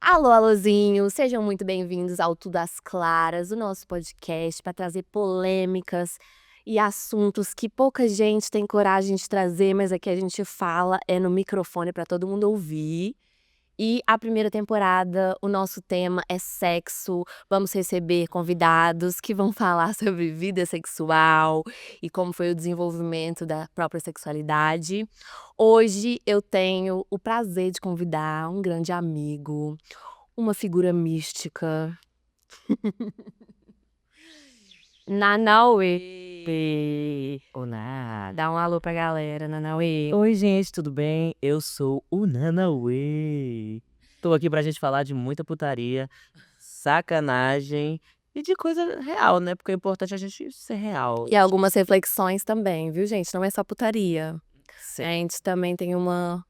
Alô, alôzinho, sejam muito bem-vindos ao Tudo às Claras, o nosso podcast para trazer polêmicas e assuntos que pouca gente tem coragem de trazer, mas aqui a gente fala no microfone para todo mundo ouvir. E a primeira temporada, o nosso tema é sexo. Vamos receber convidados que vão falar sobre vida sexual e como foi o desenvolvimento da própria sexualidade. Hoje eu tenho o prazer de convidar um grande amigo, uma figura mística, Nanauê. Olá! Dá um alô pra galera, Nanauê. Oi, gente, tudo bem? Eu sou o Nanauê. Tô aqui pra gente falar de muita putaria, sacanagem e de coisa real, né? Porque é importante a gente ser real. E algumas reflexões também, viu, gente? Não é só putaria. A gente também tem uma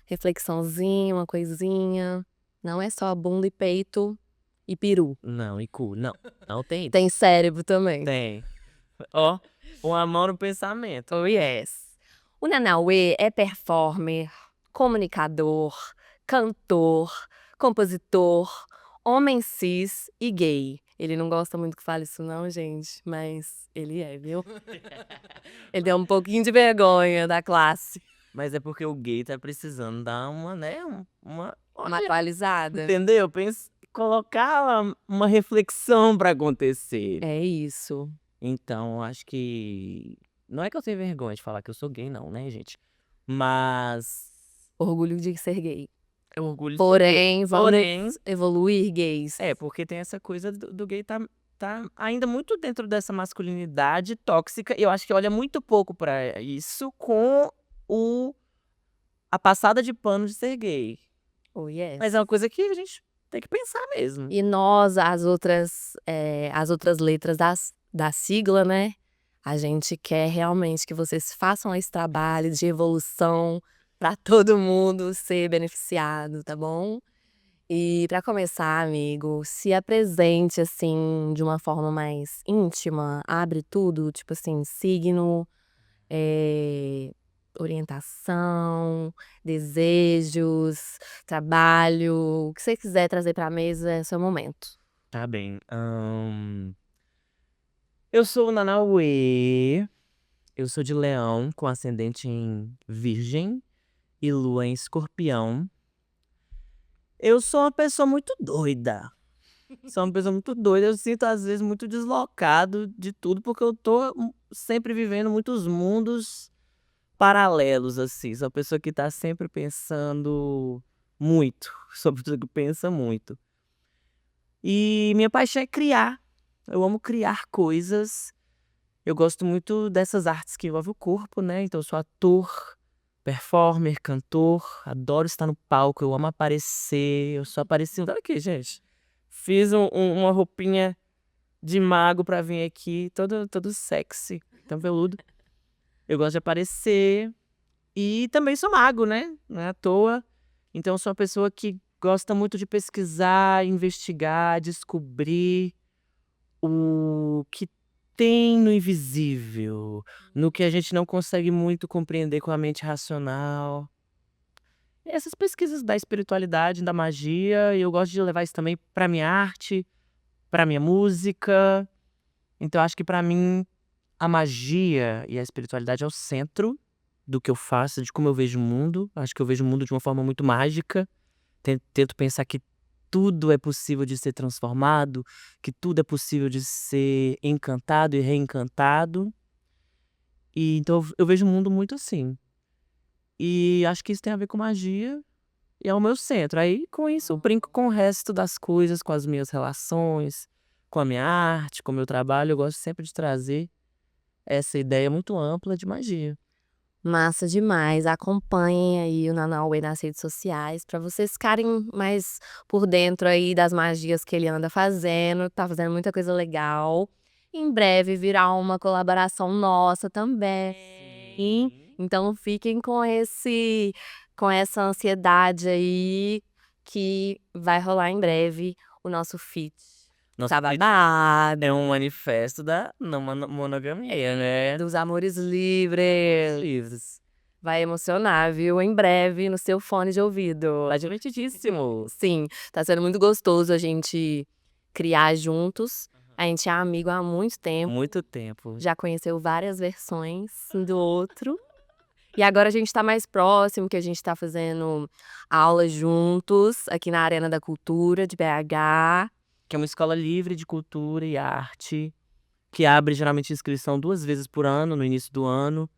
reflexãozinha, uma coisinha. Não é só bunda e peito e peru. Não, e cu, não. Não tem. Tem cérebro também. Tem. Ó, uma mão no pensamento. Oh, yes. O Nanauê é performer, comunicador, cantor, compositor, homem cis e gay. Ele não gosta muito que fale isso não, gente, mas ele é, viu? Ele tem um pouquinho de vergonha da classe. Mas é porque o gay tá precisando dar uma, né? Uma Olha, atualizada. entendeu? Colocar uma reflexão pra acontecer. É isso. Então, acho que não é que eu tenho vergonha de falar que eu sou gay não, né, gente. Mas Orgulho de ser gay. é orgulho de ser gay. Porém, Porém, vamos evoluir, gays. porque tem essa coisa do gay tá ainda muito dentro dessa masculinidade tóxica, e eu acho que olha muito pouco pra isso com a passada de pano de ser gay. Oh, yes. Mas é uma coisa que a gente tem que pensar mesmo. E nós, as outras letras da sigla, né? A gente quer realmente que vocês façam esse trabalho de evolução para todo mundo ser beneficiado, tá bom? E para começar, amigo, se apresente assim de uma forma mais íntima, abre tudo, tipo assim, signo, eh, orientação, desejos, trabalho, o que você quiser trazer pra mesa é seu momento. Tá bem. Eu sou o Nanauê. Eu sou de Leão, com ascendente em Virgem e lua em Escorpião. Eu sou uma pessoa muito doida. Sou uma pessoa muito doida. Eu sinto, às vezes, muito deslocado de tudo, porque eu tô sempre vivendo muitos mundos paralelos, assim. Sou uma pessoa que tá sempre pensando muito. Sou uma pessoa que pensa muito. E minha paixão é criar. Eu amo criar coisas. Eu gosto muito dessas artes que envolvem o corpo, né? Então eu sou ator, performer, cantor, adoro estar no palco, eu amo aparecer, eu sou aparecendo. Olha aqui, gente. Fiz uma roupinha de mago pra vir aqui, todo sexy, tão veludo. Eu gosto de aparecer e também sou mago, né? Não é à toa. Então eu sou uma pessoa que gosta muito de pesquisar, investigar, descobrir o que tem no invisível, no que a gente não consegue muito compreender com a mente racional. Essas pesquisas da espiritualidade, da magia, e eu gosto de levar isso também pra minha arte, pra minha música. Então acho que pra mim a magia e a espiritualidade é o centro do que eu faço, de como eu vejo o mundo. Acho que eu vejo o mundo de uma forma muito mágica. Tento pensar que tudo é possível de ser transformado, que tudo é possível de ser encantado e reencantado. E então eu vejo o mundo muito assim. E acho que isso tem a ver com magia e é o meu centro. Aí com isso eu brinco com o resto das coisas, com as minhas relações, com a minha arte, com o meu trabalho. Eu gosto sempre de trazer essa ideia muito ampla de magia. Massa demais. Acompanhem aí o Nanauê nas redes sociais para vocês ficarem mais por dentro aí das magias que ele anda fazendo. Tá fazendo muita coisa legal. Em breve virá uma colaboração nossa também. Então fiquem com essa ansiedade aí que vai rolar em breve o nosso feat. Nosso Tá feat babado. é um manifesto da não monogamia, né? Dos amores livres. Livres. Vai emocionar, viu? Em breve, no seu fone de ouvido. Tá divertidíssimo. Sim, tá sendo muito gostoso a gente criar juntos. A gente é amigo há muito tempo, Muito tempo. já conheceu várias versões um do outro. E agora a gente tá mais próximo, que a gente tá fazendo aulas juntos aqui na Arena da Cultura de BH. Que é uma escola livre de cultura e arte, que abre geralmente inscrição 2 vezes por ano, no início do ano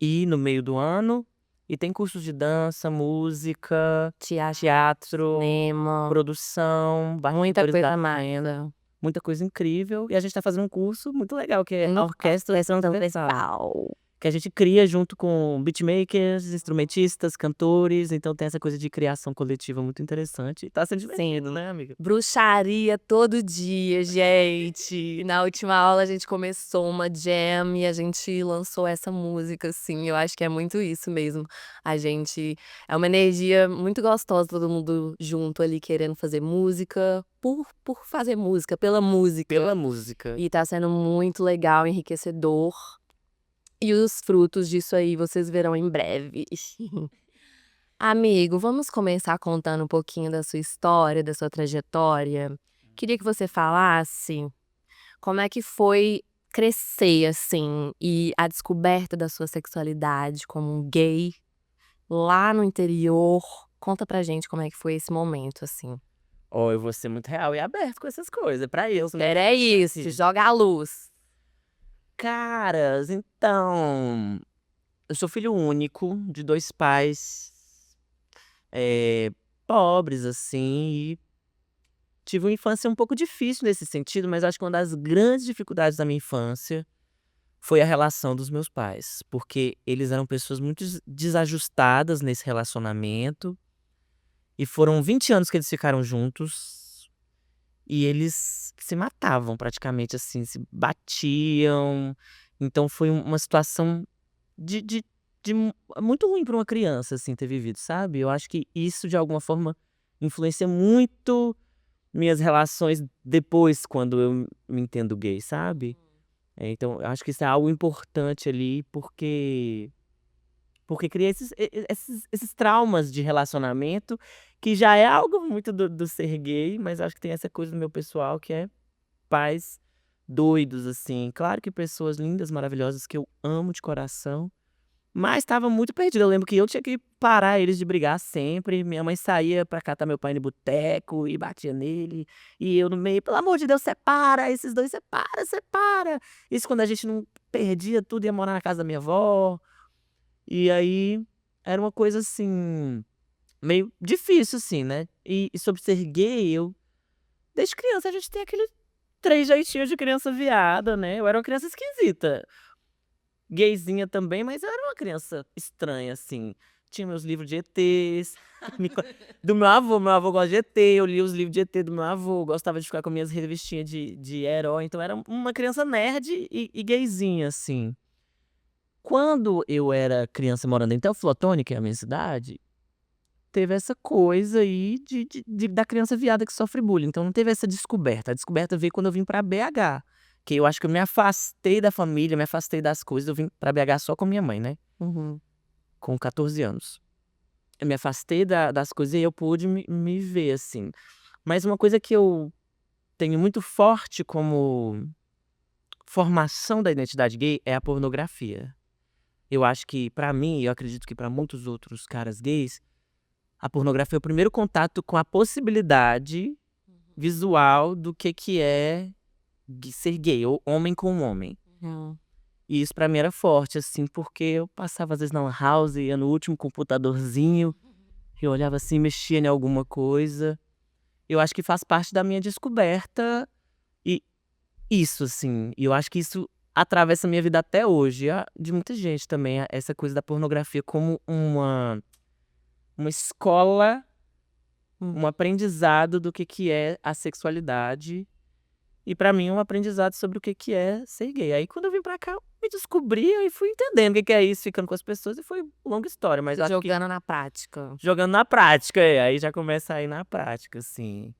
e no meio do ano. E tem cursos de dança, música, teatro, Cinema, produção, muita bastidores coisa da mais. renda, muita coisa incrível. E a gente tá fazendo um curso muito legal, que é a No Orquestra Transversal, festival. que a gente cria junto com beatmakers, instrumentistas, cantores. Então tem essa coisa de criação coletiva muito interessante. Tá sendo divertido, né, amiga? Bruxaria todo dia, gente. Na última aula a gente começou uma jam e a gente lançou essa música, assim. Eu acho que é muito isso mesmo. A gente é uma energia muito gostosa, todo mundo junto ali querendo fazer música, por fazer música, pela música. Pela música. E tá sendo muito legal, enriquecedor. E os frutos disso aí vocês verão em breve. Amigo, vamos começar contando um pouquinho da sua história, da sua trajetória. Queria que você falasse como é que foi crescer, assim, e a descoberta da sua sexualidade como um gay lá no interior. Conta pra gente como é que foi esse momento, assim. Ó, eu vou ser muito real e aberto com essas coisas, pra eu. Era isso, joga a luz. Caras, então, eu sou filho único de 2 pais, eh, pobres, assim, e tive uma infância um pouco difícil nesse sentido, mas acho que uma das grandes dificuldades da minha infância foi a relação dos meus pais, porque eles eram pessoas muito desajustadas nesse relacionamento, e foram 20 anos que eles ficaram juntos, e eles se matavam praticamente, assim, se batiam. Então foi uma situação muito ruim para uma criança, assim, ter vivido, sabe. Eu acho que isso, de alguma forma, influencia muito minhas relações depois, quando eu me entendo gay, sabe. Então eu acho que isso é algo importante ali, porque cria esses traumas de relacionamento, que já é algo muito do ser gay, mas acho que tem essa coisa no meu pessoal que é pais doidos, assim. Claro que pessoas lindas, maravilhosas, que eu amo de coração, mas estava muito perdido. Eu lembro que eu tinha que parar eles de brigar sempre. Minha mãe saía pra catar meu pai no boteco e batia nele. E eu no meio, pelo amor de Deus, separa, esses dois separa, separa. Isso quando a gente não perdia tudo, ia morar na casa da minha avó. E aí era uma coisa assim, meio difícil, assim, né? E sobre ser gay, desde criança a gente tem aquele três jeitinhos de criança viada, né? Eu era uma criança esquisita. Gayzinha também, mas eu era uma criança estranha, assim. Tinha meus livros de ETs, do meu avô gosta de ET, eu li os livros de ET do meu avô, gostava de ficar com minhas revistinhas de herói, então era uma criança nerd e gayzinha, assim. Quando eu era criança morando em Teoflotone, que é a minha cidade, teve essa coisa aí da criança viada que sofre bullying, então não teve essa descoberta. A descoberta veio quando eu vim pra BH, que eu acho que eu me afastei da família, me afastei das coisas, eu vim pra BH só com minha mãe, né, Uhum. com 14 anos. Eu me afastei das coisas e eu pude me ver, assim. Mas uma coisa que eu tenho muito forte como formação da identidade gay é a pornografia. Eu acho que pra mim, e eu acredito que pra muitos outros caras gays, a pornografia é o primeiro contato com a possibilidade visual do que é ser gay, ou homem com homem. Hum. E isso pra mim era forte, assim, porque eu passava às vezes na lan house, ia no último computadorzinho, eu olhava assim, mexia em alguma coisa. Eu acho que faz parte da minha descoberta, e isso, assim, e eu acho que isso atravessa a minha vida até hoje, a de muita gente também, essa coisa da pornografia como uma escola, um aprendizado do que é a sexualidade, e pra mim um aprendizado sobre o que é ser gay. Aí quando eu vim pra cá, eu me descobri e fui entendendo o que é isso, ficando com as pessoas, e foi longa história, mas acho que Jogando na prática. jogando na prática, aí já começa a ir na prática, assim.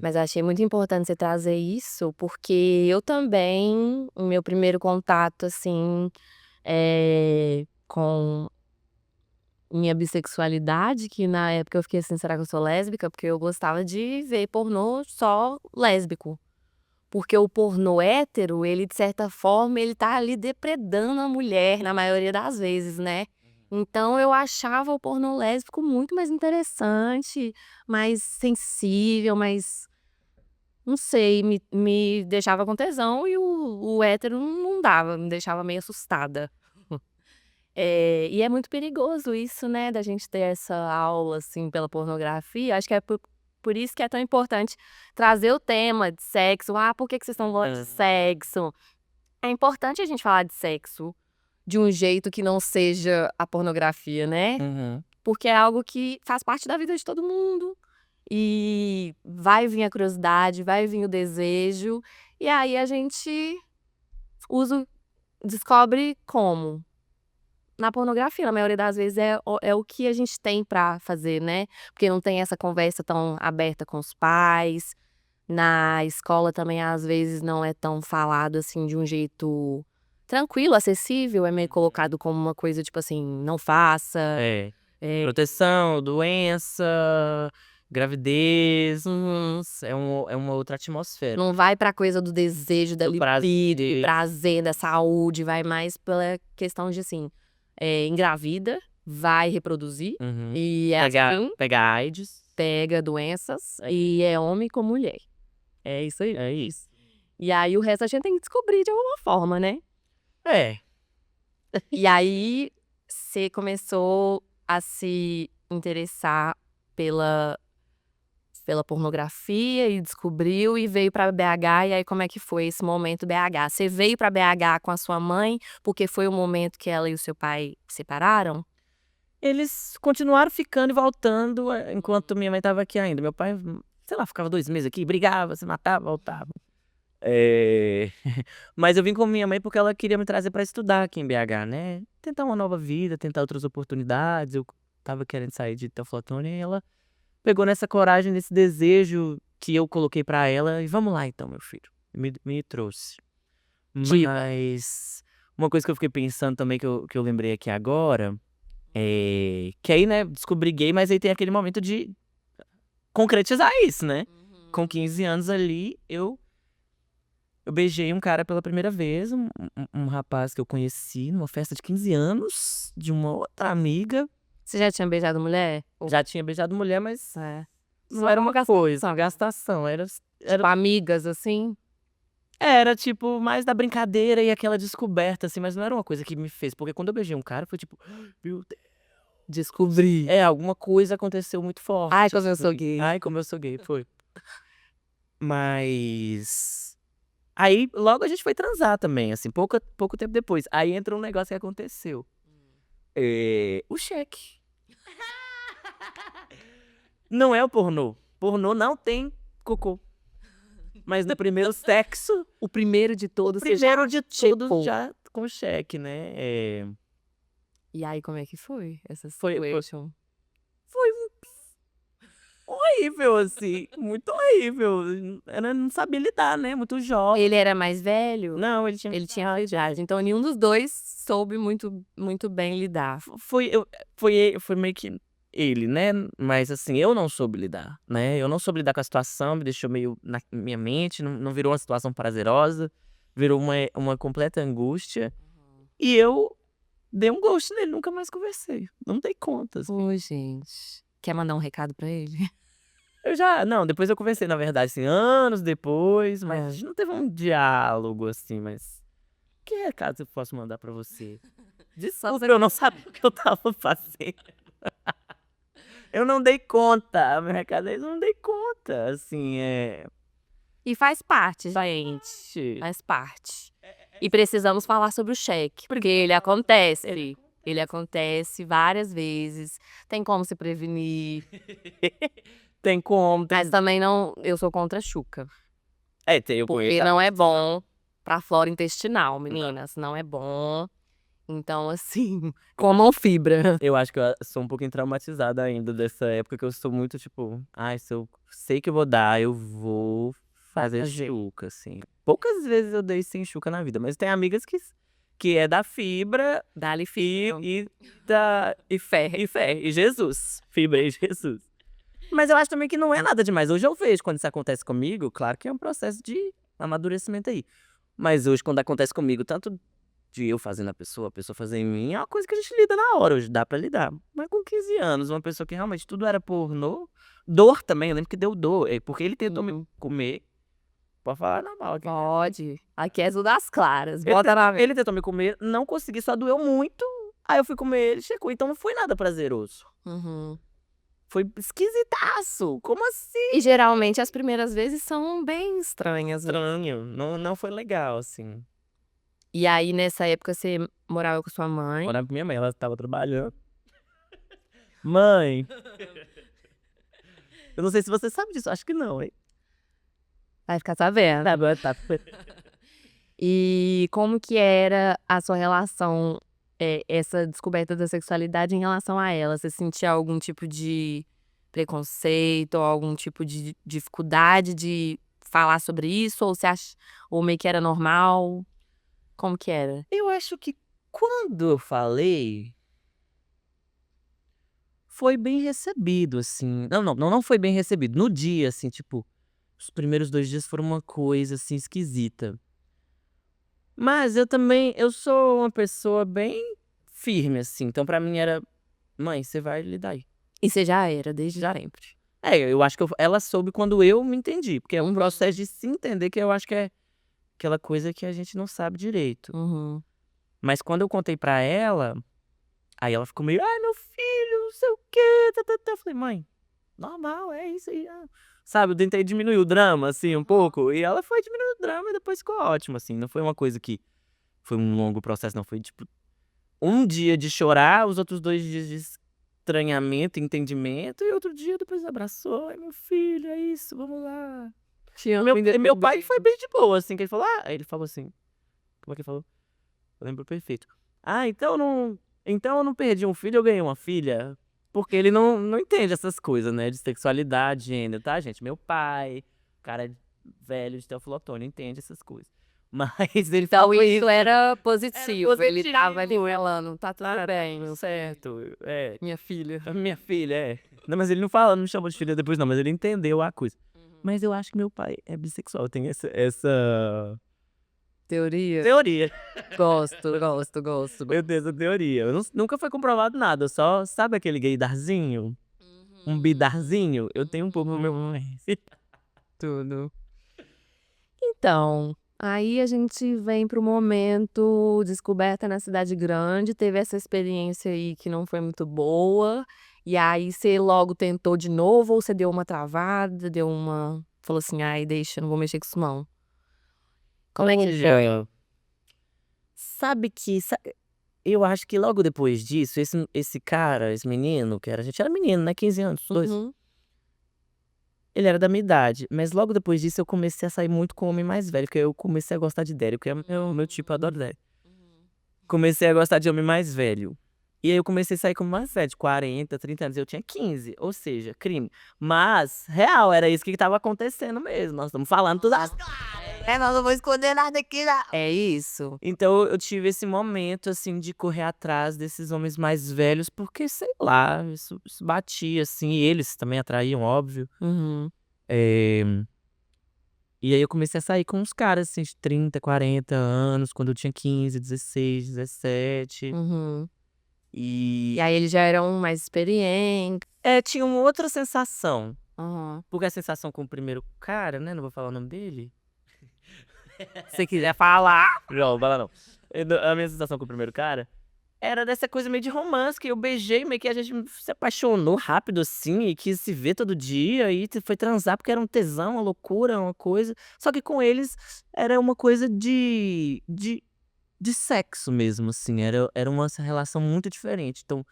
Mas eu achei muito importante você trazer isso, porque eu também, o meu primeiro contato, assim, com minha bissexualidade, que na época eu fiquei assim: "Será que eu sou lésbica?", porque eu gostava de ver pornô só lésbico. Porque o pornô hétero, ele de certa forma, ele tá ali depredando a mulher, na maioria das vezes, né. Então eu achava o pornô lésbico muito mais interessante, mais sensível, mais não sei, me deixava com tesão e o hétero não dava, me deixava meio assustada. E é muito perigoso isso, né, da gente ter essa aula, assim, pela pornografia. Acho que é por isso que é tão importante trazer o tema de sexo. "Ah, por que vocês estão falando de sexo?". É importante a gente falar de sexo de um jeito que não seja a pornografia, né, Uhum. porque é algo que faz parte da vida de todo mundo, e vai vir a curiosidade, vai vir o desejo, e aí a gente usa descobre como? Na pornografia, na maioria das vezes é o que a gente tem pra fazer, né, porque não tem essa conversa tão aberta com os pais, na escola também às vezes não é tão falado, assim, de um jeito tranquilo, acessível, é meio colocado como uma coisa tipo assim: "Não faça", É. eh Proteção, doença, gravidez, uhum. é uma outra atmosfera. Não vai pra coisa do desejo, da Do libido, do prazer. prazer, da saúde, vai mais pela questão de assim, engravida, vai reproduzir, Uhum. e é Pegar assim, pegar AIDS. pega doenças, e é homem com mulher. É isso aí. É isso. E aí o resto a gente tem que descobrir de alguma forma, né. É. E aí, você começou a se interessar pela pornografia e descobriu e veio pra BH, e aí como é que foi esse momento BH? Você veio pra BH com a sua mãe, porque foi o momento que ela e o seu pai separaram? Eles continuaram ficando e voltando, enquanto minha mãe estava aqui ainda. Meu pai, sei lá, ficava 2 meses aqui, brigava, se matava, voltava. Eh, mas eu vim com minha mãe porque ela queria me trazer pra estudar aqui em BH, né, tentar uma nova vida, tentar outras oportunidades. Eu estava querendo sair de Teoflotone e ela pegou nessa coragem, nesse desejo que eu coloquei pra ela e: "Vamos lá então, meu filho", me trouxe. Mas uma coisa que eu fiquei pensando também que eu lembrei aqui agora, que aí, né, descobri gay, mas aí tem aquele momento de concretizar isso, né. Com Uhum. 15 anos ali, eu beijei um cara pela primeira vez, um rapaz que eu conheci numa festa de 15 anos de uma outra amiga. Você já tinha beijado mulher? Ou Já tinha beijado mulher, mas é. não Só era uma uma coisa, gastação. gastação, Tipo, amigas, assim? era tipo mais da brincadeira e aquela descoberta, assim, mas não era uma coisa que me fez, porque quando eu beijei um cara foi tipo: "Meu Deus". Descobri. Alguma coisa aconteceu muito Ai, forte, como eu sou assim. gay. Ai, como eu sou gay, foi. Mas aí logo a gente foi transar também, assim, pouco tempo depois. Aí entra um negócio que aconteceu, o cheque. Não é o pornô, pornô não tem cocô, mas no primeiro sexo, O primeiro de o todos você já primeiro de todos checou. já com cheque, né. E aí como é que foi essa Foi situation? foi horrível, assim, muito horrível. Eu não sabia lidar, né, muito jovem. Ele era mais velho? Não, ele tinha Ele tinha a idade, então nenhum dos 2 soube muito bem lidar. foi meio que ele, né, mas assim, eu não soube lidar, né, eu não soube lidar com a situação, me deixou meio na minha mente, não virou uma situação prazerosa, virou uma completa angústia, e eu dei um ghost nele, nunca mais conversei, não dei conta, assim. Ô, gente. Quer mandar um recado pra ele? Eu já não, depois eu conversei na verdade, assim, anos depois, mas a Hã. gente não teve um diálogo, assim, mas que recado eu posso mandar pra você? Só Desculpa, você eu não sabia o que eu estava fazendo. Eu não dei conta, meu recado é esse, eu não dei conta, assim, e faz parte, gente, gente, faz parte. E precisamos falar sobre o cheque, porque ele acontece. Ele acontece várias vezes, tem como se prevenir, tem como, mas tem também não eu sou contra a chuca, eu porque conheço não é bom pra flora intestinal, meninas, não é bom. Então, assim, comam fibra. eu acho que eu sou um pouquinho traumatizado ainda dessa época que eu sou muito tipo: "Ai, se eu sei que eu vou dar, eu vou fazer Fazer. chuca", assim. Poucas vezes eu dei sem chuca na vida, mas tem amigas que é da fibra Dá-lhe e, fibra. e fé. E Jesus. Fibra e Jesus. Mas eu acho também que não é nada demais. Hoje eu vejo quando isso acontece comigo, claro que é um processo de amadurecimento aí. Mas hoje, quando acontece comigo, tanto de eu fazer na pessoa, a pessoa fazer em mim, é uma coisa que a gente lida na hora, hoje dá pra lidar. Mas com 15 anos, uma pessoa que realmente tudo era pornô, dor também, eu lembro que deu dor, porque ele tentou me comer, pode falar normal aqui. Pode. Aqui é Azul das Claras. Ele, Bota na ele tentou me comer, não consegui, só doeu muito, aí eu fui comer ele, chegou, então não foi nada prazeroso. Uhum. Foi esquisitaço, como assim? E geralmente as primeiras vezes são bem estranhas. Estranho, não foi legal, assim. E aí, nessa época, você morava com sua mãe. Olhava pra minha mãe, ela tava trabalhando. Mãe! Eu não sei se você sabe disso, acho que não, hein? Vai ficar sabendo. Tá. E como que era a sua relação, essa descoberta da sexualidade em relação a ela? Você sentia algum tipo de preconceito ou algum tipo de dificuldade de falar sobre isso? Ou meio que era normal? Como que era? Eu acho que quando eu falei, foi bem recebido, assim. Não foi bem recebido. No dia, assim, tipo, os primeiros 2 dias foram uma coisa, assim, esquisita. Mas eu sou uma pessoa bem firme, assim. Então pra mim era, mãe, você vai lidar aí. E você já era, desde Já. sempre? Eu acho que ela soube quando eu me entendi. Porque é um processo de se entender que eu acho que é aquela coisa que a gente não sabe direito. Uhum. Mas quando eu contei pra ela, aí ela ficou meio, ai, meu filho, não sei o quê. Eu falei, mãe, normal, é isso aí. Sabe, eu tentei diminuir o drama, assim, um pouco. E ela foi diminuindo o drama e depois ficou ótimo, assim. Não foi uma coisa que foi um longo processo, não. Foi, tipo, um dia de chorar, os outros 2 dias de estranhamento, entendimento. E outro dia depois abraçou. Ai, meu filho, é isso, vamos lá. Te amo, Meu pai foi bem de boa, assim, que ele falou, aí ele falou assim, como é que ele falou? Eu lembro perfeito. Então eu não perdi um filho, eu ganhei uma filha. Porque ele não entende essas coisas, né? De sexualidade, gênero, tá, gente? Meu pai, cara velho de teofilotônio, entende essas coisas. Mas ele Então falou isso era positivo, ele positivo. tava ali falando, tá tudo bem, certo, minha filha. a minha filha, Não, mas ele não me chamou de filha depois não, mas ele entendeu a coisa. Mas eu acho que meu pai é bissexual, tem essa Teoria? teoria. Gosto. Meu Deus, a teoria. Nunca foi comprovado nada, só sabe aquele gaydarzinho? Um bidarzinho? Eu tenho um pouco no meu. Tudo. Então, aí a gente vem pro momento descoberta na cidade grande, teve essa experiência aí que não foi muito boa, e aí você logo tentou de novo ou você deu uma travada, falou assim: "Ai, deixa, não vou mexer com isso não". Como é que foi? Sabe que. Eu acho que logo depois disso, esse cara, esse menino, a gente era menino, né? 15 anos, os dois. Uhum. Ele era da minha idade, mas logo depois disso eu comecei a sair muito com homem mais velho, porque eu comecei a gostar de Dério, que é meu tipo, eu adoro Dério. Comecei a gostar de homem mais velho. E aí eu comecei a sair com mais velho, de 40, 30 anos. Eu tinha 15, ou seja, crime. Mas, real, era isso que tava acontecendo mesmo. Nós estamos falando tudo as Nós não vou esconder nada aqui não. É isso? Então eu tive esse momento, assim, de correr atrás desses homens mais velhos, porque, sei lá, isso batia, assim, e eles também atraíam, óbvio. Uhum. Eh, E aí eu comecei a sair com uns caras, assim, de 30, 40 anos, quando eu tinha 15, 16, 17. Uhum. E E aí eles já eram mais experientes. tinha uma outra sensação, Aham. porque a sensação com o primeiro cara, né, não vou falar o nome dele. Se você quiser falar. Não, fala não. A minha sensação com o primeiro cara era dessa coisa meio de romance, que eu beijei, meio que a gente se apaixonou rápido assim, e quis se ver todo dia, e foi transar porque era um tesão, uma loucura, uma coisa. Só que com eles era uma coisa de sexo mesmo, assim, era uma relação muito diferente. Então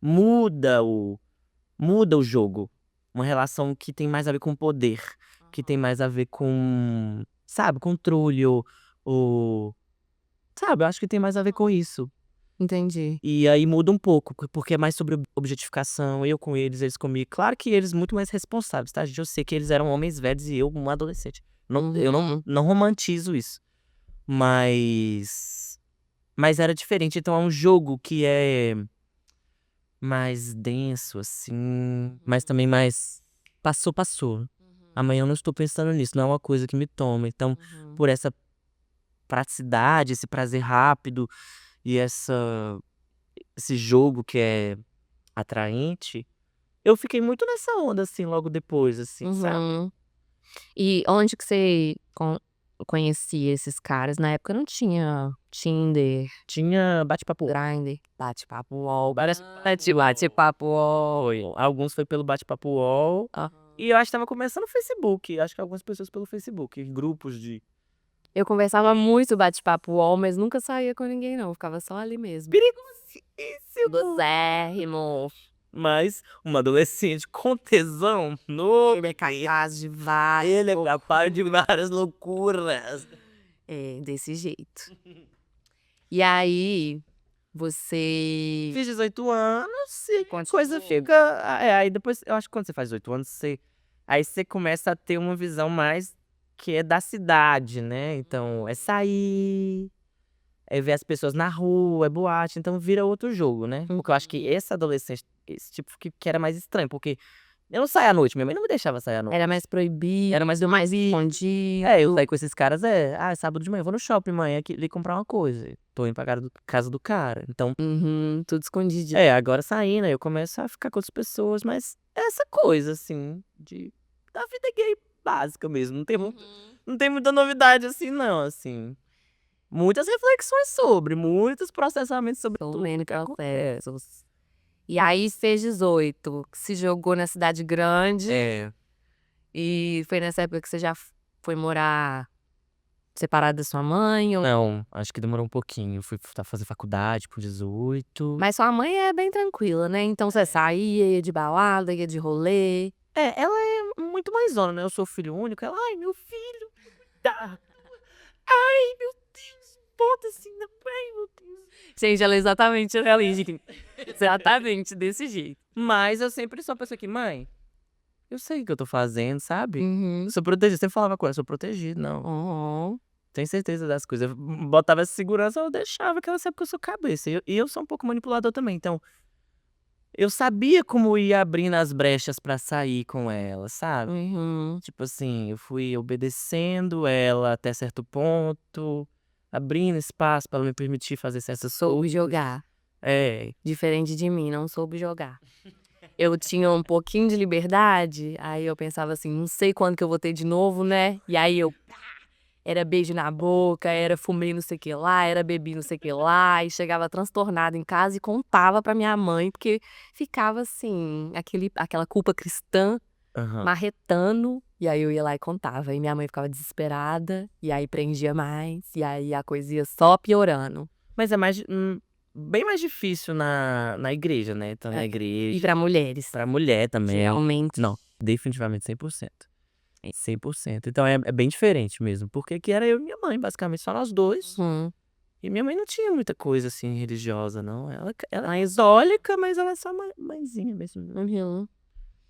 muda o jogo. Uma relação que tem mais a ver com poder, que tem mais a ver com, sabe, controle ou sabe, eu acho que tem mais a ver com isso. Entendi. E aí muda um pouco, porque é mais sobre objetificação, eu com eles comigo. Claro que eles muito mais responsáveis, tá, gente? Eu sei que eles eram homens velhos e eu um adolescente. Eu não romantizo isso. Mas Mas era diferente, então é um jogo que é mais denso, assim, mas também mais passou, passou. Amanhã eu não estou pensando nisso, não é uma coisa que me toma. Então, Uhum. por essa praticidade, esse prazer rápido e esse jogo que é atraente, eu fiquei muito nessa onda, assim, logo depois, assim, sabe? Uhum. E onde que você conhecia esses caras? Na época não tinha Tinder, Tinha bate-papo. Grindr, bate-papo UOL, Várias bate-papo UOL. Alguns foi pelo bate-papo UOL. Aham. E eu acho que tava começando no Facebook. Acho que algumas pessoas pelo Facebook. Grupos de. Eu conversava muito bate-papo UOL, mas nunca saía com ninguém não, ficava só ali mesmo. Perigosíssimo! Dosérrimo. Mas uma adolescente com tesão no. Ele é capaz de várias Ele é capaz de várias loucuras. É, desse jeito. E aí, você Fiz 18 anos e a Quantos coisa anos? fica. Aí depois, eu acho que quando você faz 18 anos, aí você começa a ter uma visão mais que é da cidade, né? Então, é sair, é ver as pessoas na rua, é boate, então vira outro jogo, né? Porque eu acho que esse adolescente, esse tipo que era mais estranho, porque eu não saía à noite, minha mãe não me deixava sair à noite. Era mais proibido, Era mais mais escondido. eu saí com esses caras, sábado de manhã, eu vou no shopping amanhã ali comprar uma coisa. Tô indo pra casa do cara. Então, Uhum, tudo escondido. agora saindo, aí eu começo a ficar com outras pessoas, mas é essa coisa, assim, da vida gay básica mesmo. Não tem muita novidade assim, não, assim. Muitas reflexões muitos processamentos sobre Pelo tudo menos que acontece. processos. E aí fez 18, se jogou na cidade grande. É. E foi nessa época que você já foi morar separado da sua mãe? Não, acho que demorou um pouquinho. Fui fazer faculdade com 18. Mas sua mãe é bem tranquila, né? Então você saía, ia de balada, ia de rolê. Ela é muito mais zona, né? Eu sou filho único. Ela, ai, meu filho, tá. Ai, meu Deus, bota assim na praia, meu Deus. Gente, ela é exatamente ali, gente. Exatamente desse jeito. Mas eu sempre sou a pessoa que, mãe, eu sei o que eu tô fazendo, sabe? Uhum. Eu sou protegido. Sempre falava com ela, sou protegido, não. Uhum. Tenho certeza das coisas. Eu botava essa segurança, eu deixava, que ela sabe que eu sou cabeça. E eu sou um pouco manipulador também. Então, eu sabia como ir abrindo as brechas pra sair com ela, sabe? Uhum. Tipo assim, eu fui obedecendo ela até certo ponto, abrindo espaço pra ela me permitir fazer certas Soube coisas. jogar. É. Diferente de mim, não soube jogar. Eu tinha um pouquinho de liberdade, aí eu pensava assim, não sei quando que eu vou ter de novo, né? E aí eu era beijo na boca, era fumei não sei o que lá, era bebi não sei o que lá, e chegava transtornada em casa e contava pra minha mãe, porque ficava assim, aquela culpa cristã Aham. marretando, e aí eu ia lá e contava, e minha mãe ficava desesperada, e aí prendia mais, e aí a coisa ia só piorando. Mas é bem mais difícil na igreja, né? Então, na E igreja. pra mulheres, Pra mulher também. geralmente. Não, definitivamente 100%. 100%. Então é bem diferente mesmo. Porque aqui era eu e minha mãe, basicamente, só nós dois. Uhum. E minha mãe não tinha muita coisa assim religiosa, não. Ela é exólica, mas ela é só mãezinha mesmo. Uhum.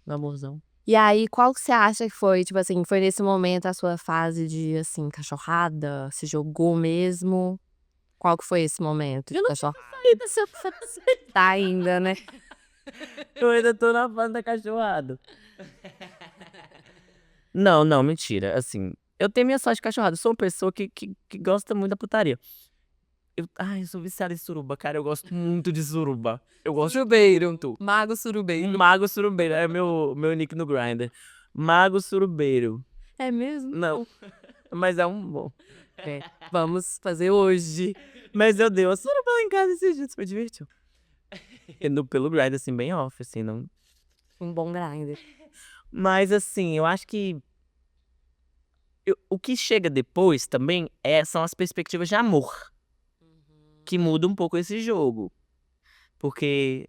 Um amorzão. E aí, qual que você acha que foi, tipo assim, foi nesse momento a sua fase de, assim, cachorrada? Se jogou mesmo? Qual que foi esse momento de Eu não cachorrada? saí dessa fase. Tá ainda, né? Eu ainda tô na fase da cachorrada. Não, não, mentira. Assim, eu tenho minha sorte de cachorrada. Eu sou uma pessoa que gosta muito da putaria. Eu sou viciado em suruba, cara. Eu gosto muito de suruba. Eu gosto Surubeiro. muito. Mago surubeiro. Mago surubeiro. É meu nick no Grindr. Mago surubeiro. É mesmo? Não, mas é um bom. É. Vamos fazer hoje. Mas eu dei uma suruba lá em casa esses dias. Foi divertido. Pelo Grindr, assim, bem off, assim, não. Um bom grinder. Mas, assim, eu acho que o que chega depois também são as perspectivas de amor. Que muda um pouco esse jogo. Porque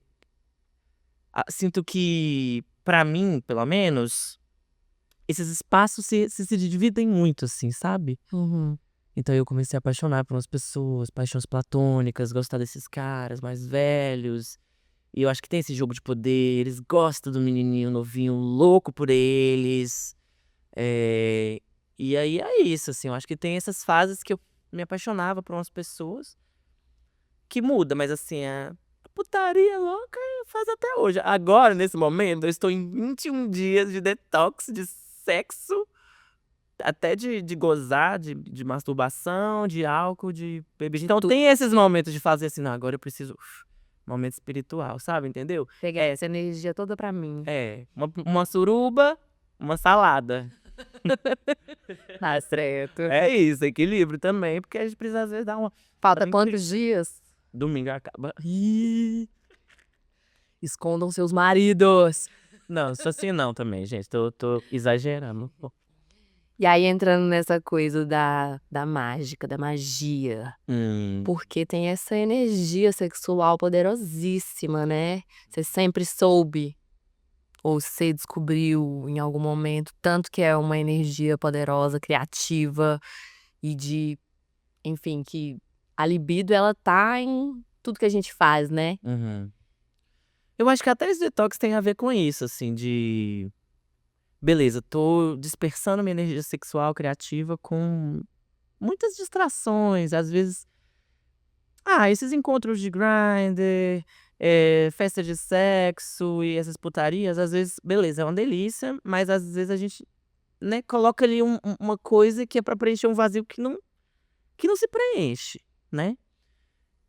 sinto que, pra mim, pelo menos, esses espaços se dividem muito, assim, sabe? Uhum. Então eu comecei a apaixonar por umas pessoas, paixões platônicas, gostar desses caras mais velhos. E eu acho que tem esse jogo de poder, eles gostam do menininho novinho, louco por eles. E aí é isso, assim, eu acho que tem essas fases que eu me apaixonava por umas pessoas. que muda, mas assim, a putaria louca faz até hoje. Agora, nesse momento, eu estou em 21 dias de detox de sexo, até de gozar, de masturbação, de álcool, de bebida. Então tem esses momentos de fazer assim, não, agora eu preciso. Momento espiritual, sabe? Entendeu? Pegar essa energia toda pra mim. Uma suruba, uma salada. Tá certo. É isso, equilíbrio também, porque a gente precisa às vezes dar uma. Falta dar um quantos dias? Domingo acaba. Escondam seus maridos. Não, sou assim não também, gente. Tô exagerando. E aí, entrando nessa coisa da mágica, da magia. Porque tem essa energia sexual poderosíssima, né? Você sempre soube, ou você descobriu em algum momento, tanto que é uma energia poderosa, criativa e enfim, que a libido ela tá em tudo que a gente faz, né? Uhum. Eu acho que até esse detox tem a ver com isso, assim, de. Beleza, tô dispersando minha energia sexual criativa com muitas distrações, às vezes. Esses encontros de Grindr, festa de sexo e essas putarias, às vezes, beleza, é uma delícia, mas às vezes a gente, né, coloca ali uma coisa que é pra preencher um vazio que não se preenche, né?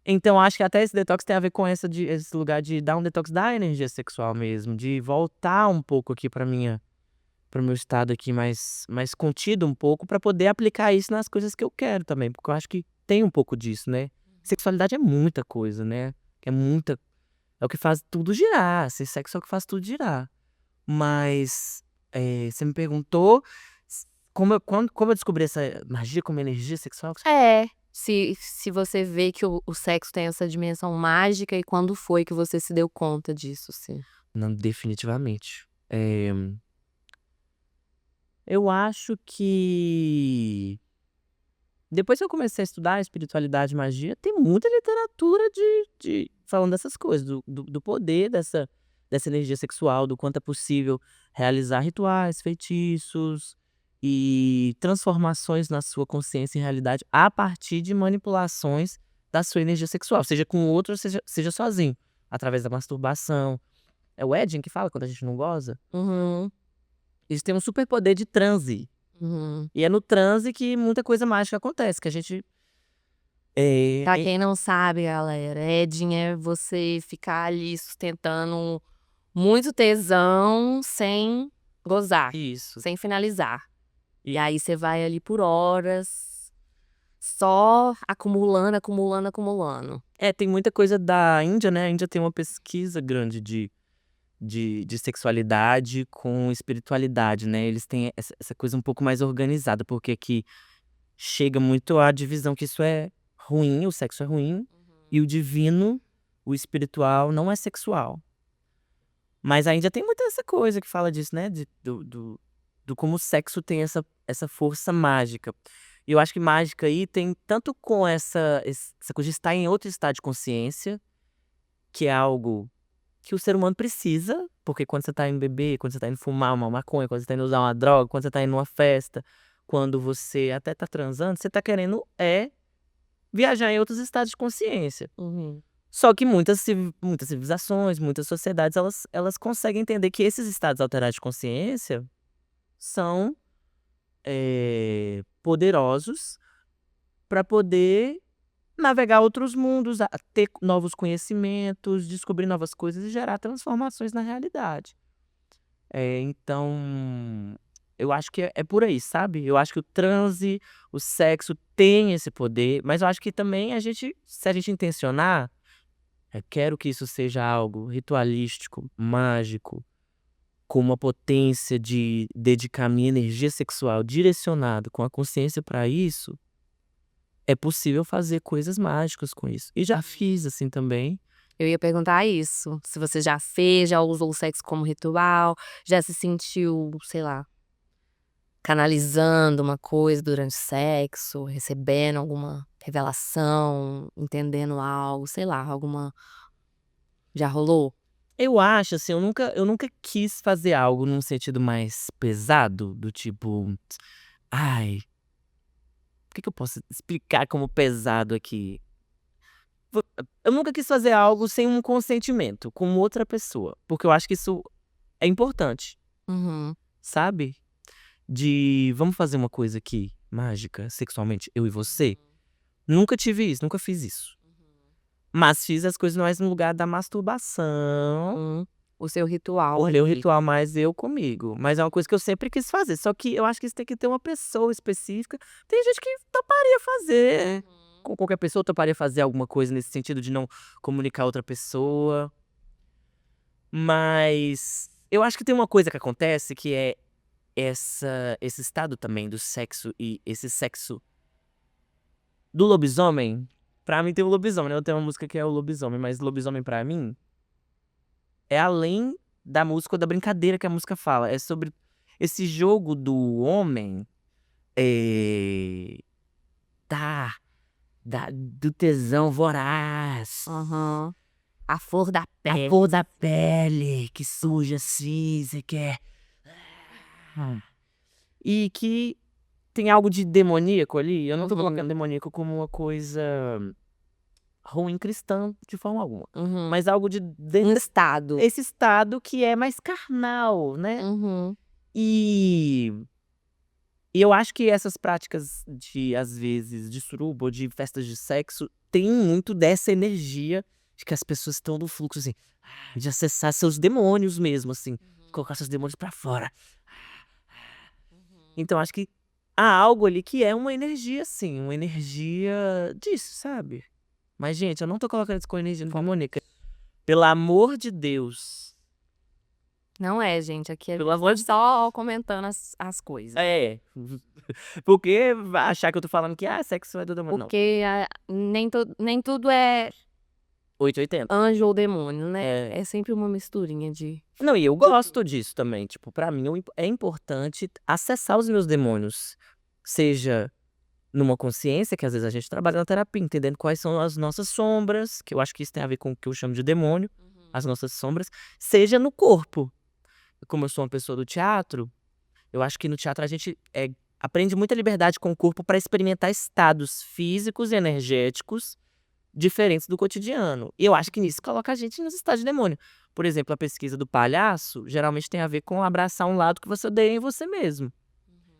Então acho que até esse detox tem a ver com esse lugar de dar um detox da energia sexual mesmo, de voltar um pouco aqui para o meu estado aqui mais contido um pouco, pra poder aplicar isso nas coisas que eu quero também, porque eu acho que tem um pouco disso, né? Sexualidade é muita coisa, né? É o que faz tudo girar, ser sexo é o que faz tudo girar. Mas você me perguntou como eu descobri essa magia como energia sexual? Se você vê que o sexo tem essa dimensão mágica e quando foi que você se deu conta disso, assim? Não, definitivamente. Eu acho que depois que eu comecei a estudar espiritualidade e magia, tem muita literatura falando dessas coisas, do poder dessa energia sexual, do quanto é possível realizar rituais, feitiços e transformações na sua consciência e realidade a partir de manipulações da sua energia sexual, seja com o outro, seja sozinho, através da masturbação. É o edging que fala quando a gente não goza? Uhum, Eles têm um superpoder de transe. uhum. E é no transe que muita coisa mágica acontece, que a gente. Pra quem não sabe, galera, edging é você ficar ali sustentando muito tesão sem gozar, Isso. sem finalizar. E aí você vai ali por horas, só acumulando, acumulando, acumulando. Tem muita coisa da Índia, né? A Índia tem uma pesquisa grande de sexualidade com espiritualidade, né? Eles têm essa coisa um pouco mais organizada, porque aqui chega muito a divisão que isso é ruim, o sexo é ruim, e o divino, o espiritual, não é sexual. Mas a Índia tem muita essa coisa que fala disso, né? Do como o sexo tem essa força mágica. E eu acho que mágica aí tem tanto com essa coisa de estar em outro estado de consciência, que é algo que o ser humano precisa, porque quando você tá indo beber, quando você tá indo fumar uma maconha, quando você tá indo usar uma droga, quando você tá indo numa festa, quando você até tá transando, você tá querendo viajar em outros estados de consciência. Uhum. Só que muitas civilizações, muitas sociedades, elas conseguem entender que esses estados alterados de consciência são poderosos para poder navegar outros mundos, ter novos conhecimentos, descobrir novas coisas e gerar transformações na realidade. Então, eu acho que é por aí, sabe? Eu acho que o transe, o sexo tem esse poder, mas eu acho que também se a gente intencionar, quero que isso seja algo ritualístico, mágico, com uma potência de dedicar minha energia sexual direcionado com a consciência para isso, é possível fazer coisas mágicas com isso. E já fiz assim também. Eu ia perguntar isso, se você já fez, já usou o sexo como ritual, já se sentiu, sei lá, canalizando uma coisa durante o sexo, recebendo alguma revelação, entendendo algo, sei lá, já rolou? Eu acho assim, eu nunca quis fazer algo num sentido mais pesado, do tipo, ai, o que eu posso explicar como pesado aqui? Eu nunca quis fazer algo sem um consentimento com outra pessoa, porque eu acho que isso é importante, Uhum. sabe? De vamos fazer uma coisa aqui, mágica, sexualmente, eu e você. Nunca tive isso, nunca fiz isso. Mas fiz as coisas mais no lugar da masturbação. O seu ritual. Olha, o ritual mais eu comigo. Mas é uma coisa que eu sempre quis fazer. Só que eu acho que isso tem que ter uma pessoa específica. Tem gente que toparia fazer. Com qualquer pessoa toparia fazer alguma coisa nesse sentido de não comunicar a outra pessoa. Mas eu acho que tem uma coisa que acontece que é esse estado também do sexo e esse sexo do lobisomem. Pra mim tem o lobisomem, né? Eu tenho uma música que é o lobisomem, mas lobisomem pra mim é além da música ou da brincadeira que a música fala. É sobre esse jogo do homem da, do tesão voraz. Aham. A flor da A pele. cor da pele que suja assim, você quer. E que tem algo de demoníaco ali. Eu não tô colocando demoníaco como uma coisa ruim cristã de forma alguma. Uhum. Mas algo de Um estado. esse estado que é mais carnal, né? Uhum. E eu acho que essas práticas de, às vezes, de suruba ou de festas de sexo tem muito dessa energia de que as pessoas estão no fluxo, assim, de acessar seus demônios mesmo, assim, colocar seus demônios pra fora. Então acho que há algo ali que é uma energia, assim, uma energia disso, sabe? Mas, gente, eu não tô colocando isso com energia demoníaca. Pelo amor de Deus. Não é, gente. Aqui é Pelo amor de só comentando as coisas. É. Porque vai achar que eu tô falando que sexo é do demônio. Não. Porque nem tudo é 880. anjo ou demônio, né? É. É sempre uma misturinha de. Não, e eu gosto disso também. Tipo, pra mim é importante acessar os meus demônios. Seja numa consciência, que às vezes a gente trabalha na terapia, entendendo quais são as nossas sombras, que eu acho que isso tem a ver com o que eu chamo de demônio, as nossas sombras, seja no corpo. Como eu sou uma pessoa do teatro, eu acho que no teatro a gente aprende muita liberdade com o corpo para experimentar estados físicos e energéticos diferentes do cotidiano. E eu acho que nisso coloca a gente nos estados de demônio. Por exemplo, a pesquisa do palhaço geralmente tem a ver com abraçar um lado que você odeia em você mesmo.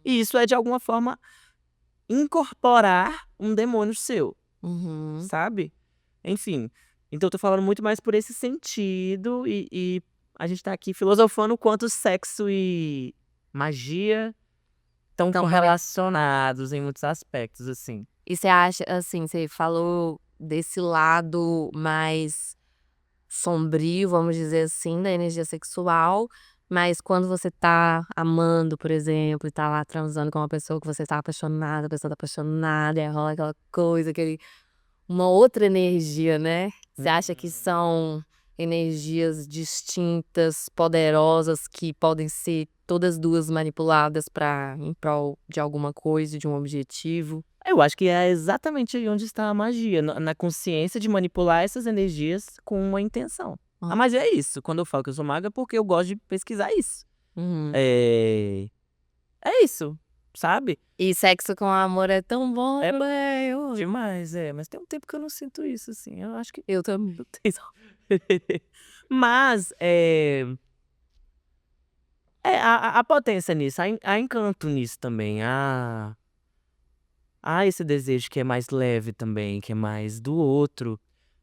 E isso é, de alguma forma, incorporar um demônio seu, Uhum. sabe? Enfim, então eu tô falando muito mais por esse sentido e a gente tá aqui filosofando o quanto sexo e magia estão Tão correlacionados em muitos aspectos, assim. E você acha, assim, você falou desse lado mais sombrio, vamos dizer assim, da energia sexual, mas quando você tá amando, por exemplo, e tá lá transando com uma pessoa que você tá apaixonada, a pessoa tá apaixonada, e aí rola aquela coisa, uma outra energia, né? Você acha que são energias distintas, poderosas, que podem ser todas duas manipuladas em prol de alguma coisa, de um objetivo? Eu acho que é exatamente aí onde está a magia, na consciência de manipular essas energias com uma intenção. A magia é isso. Quando eu falo que eu sou maga, é porque eu gosto de pesquisar isso. Uhum. É isso, sabe? E sexo com amor é tão bom, É né? demais, mas tem um tempo que eu não sinto isso, assim. Eu acho que Eu também. não tem só. Mas a potência nisso, há encanto nisso também. Há esse desejo que é mais leve também, que é mais do outro.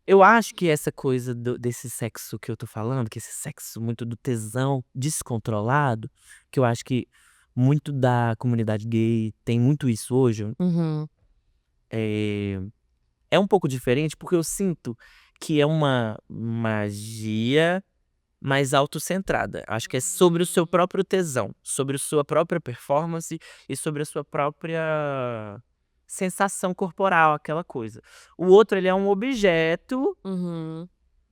Eu acho que essa coisa desse sexo que eu tô falando, que esse sexo muito do tesão descontrolado, que eu acho que muito da comunidade gay tem muito isso hoje, Uhum. é, é um pouco diferente, porque eu sinto que é uma magia mais autocentrada. Acho que é sobre o seu próprio tesão, sobre a sua própria performance e sobre a sua própria sensação corporal, aquela coisa. O outro, ele é um objeto Uhum.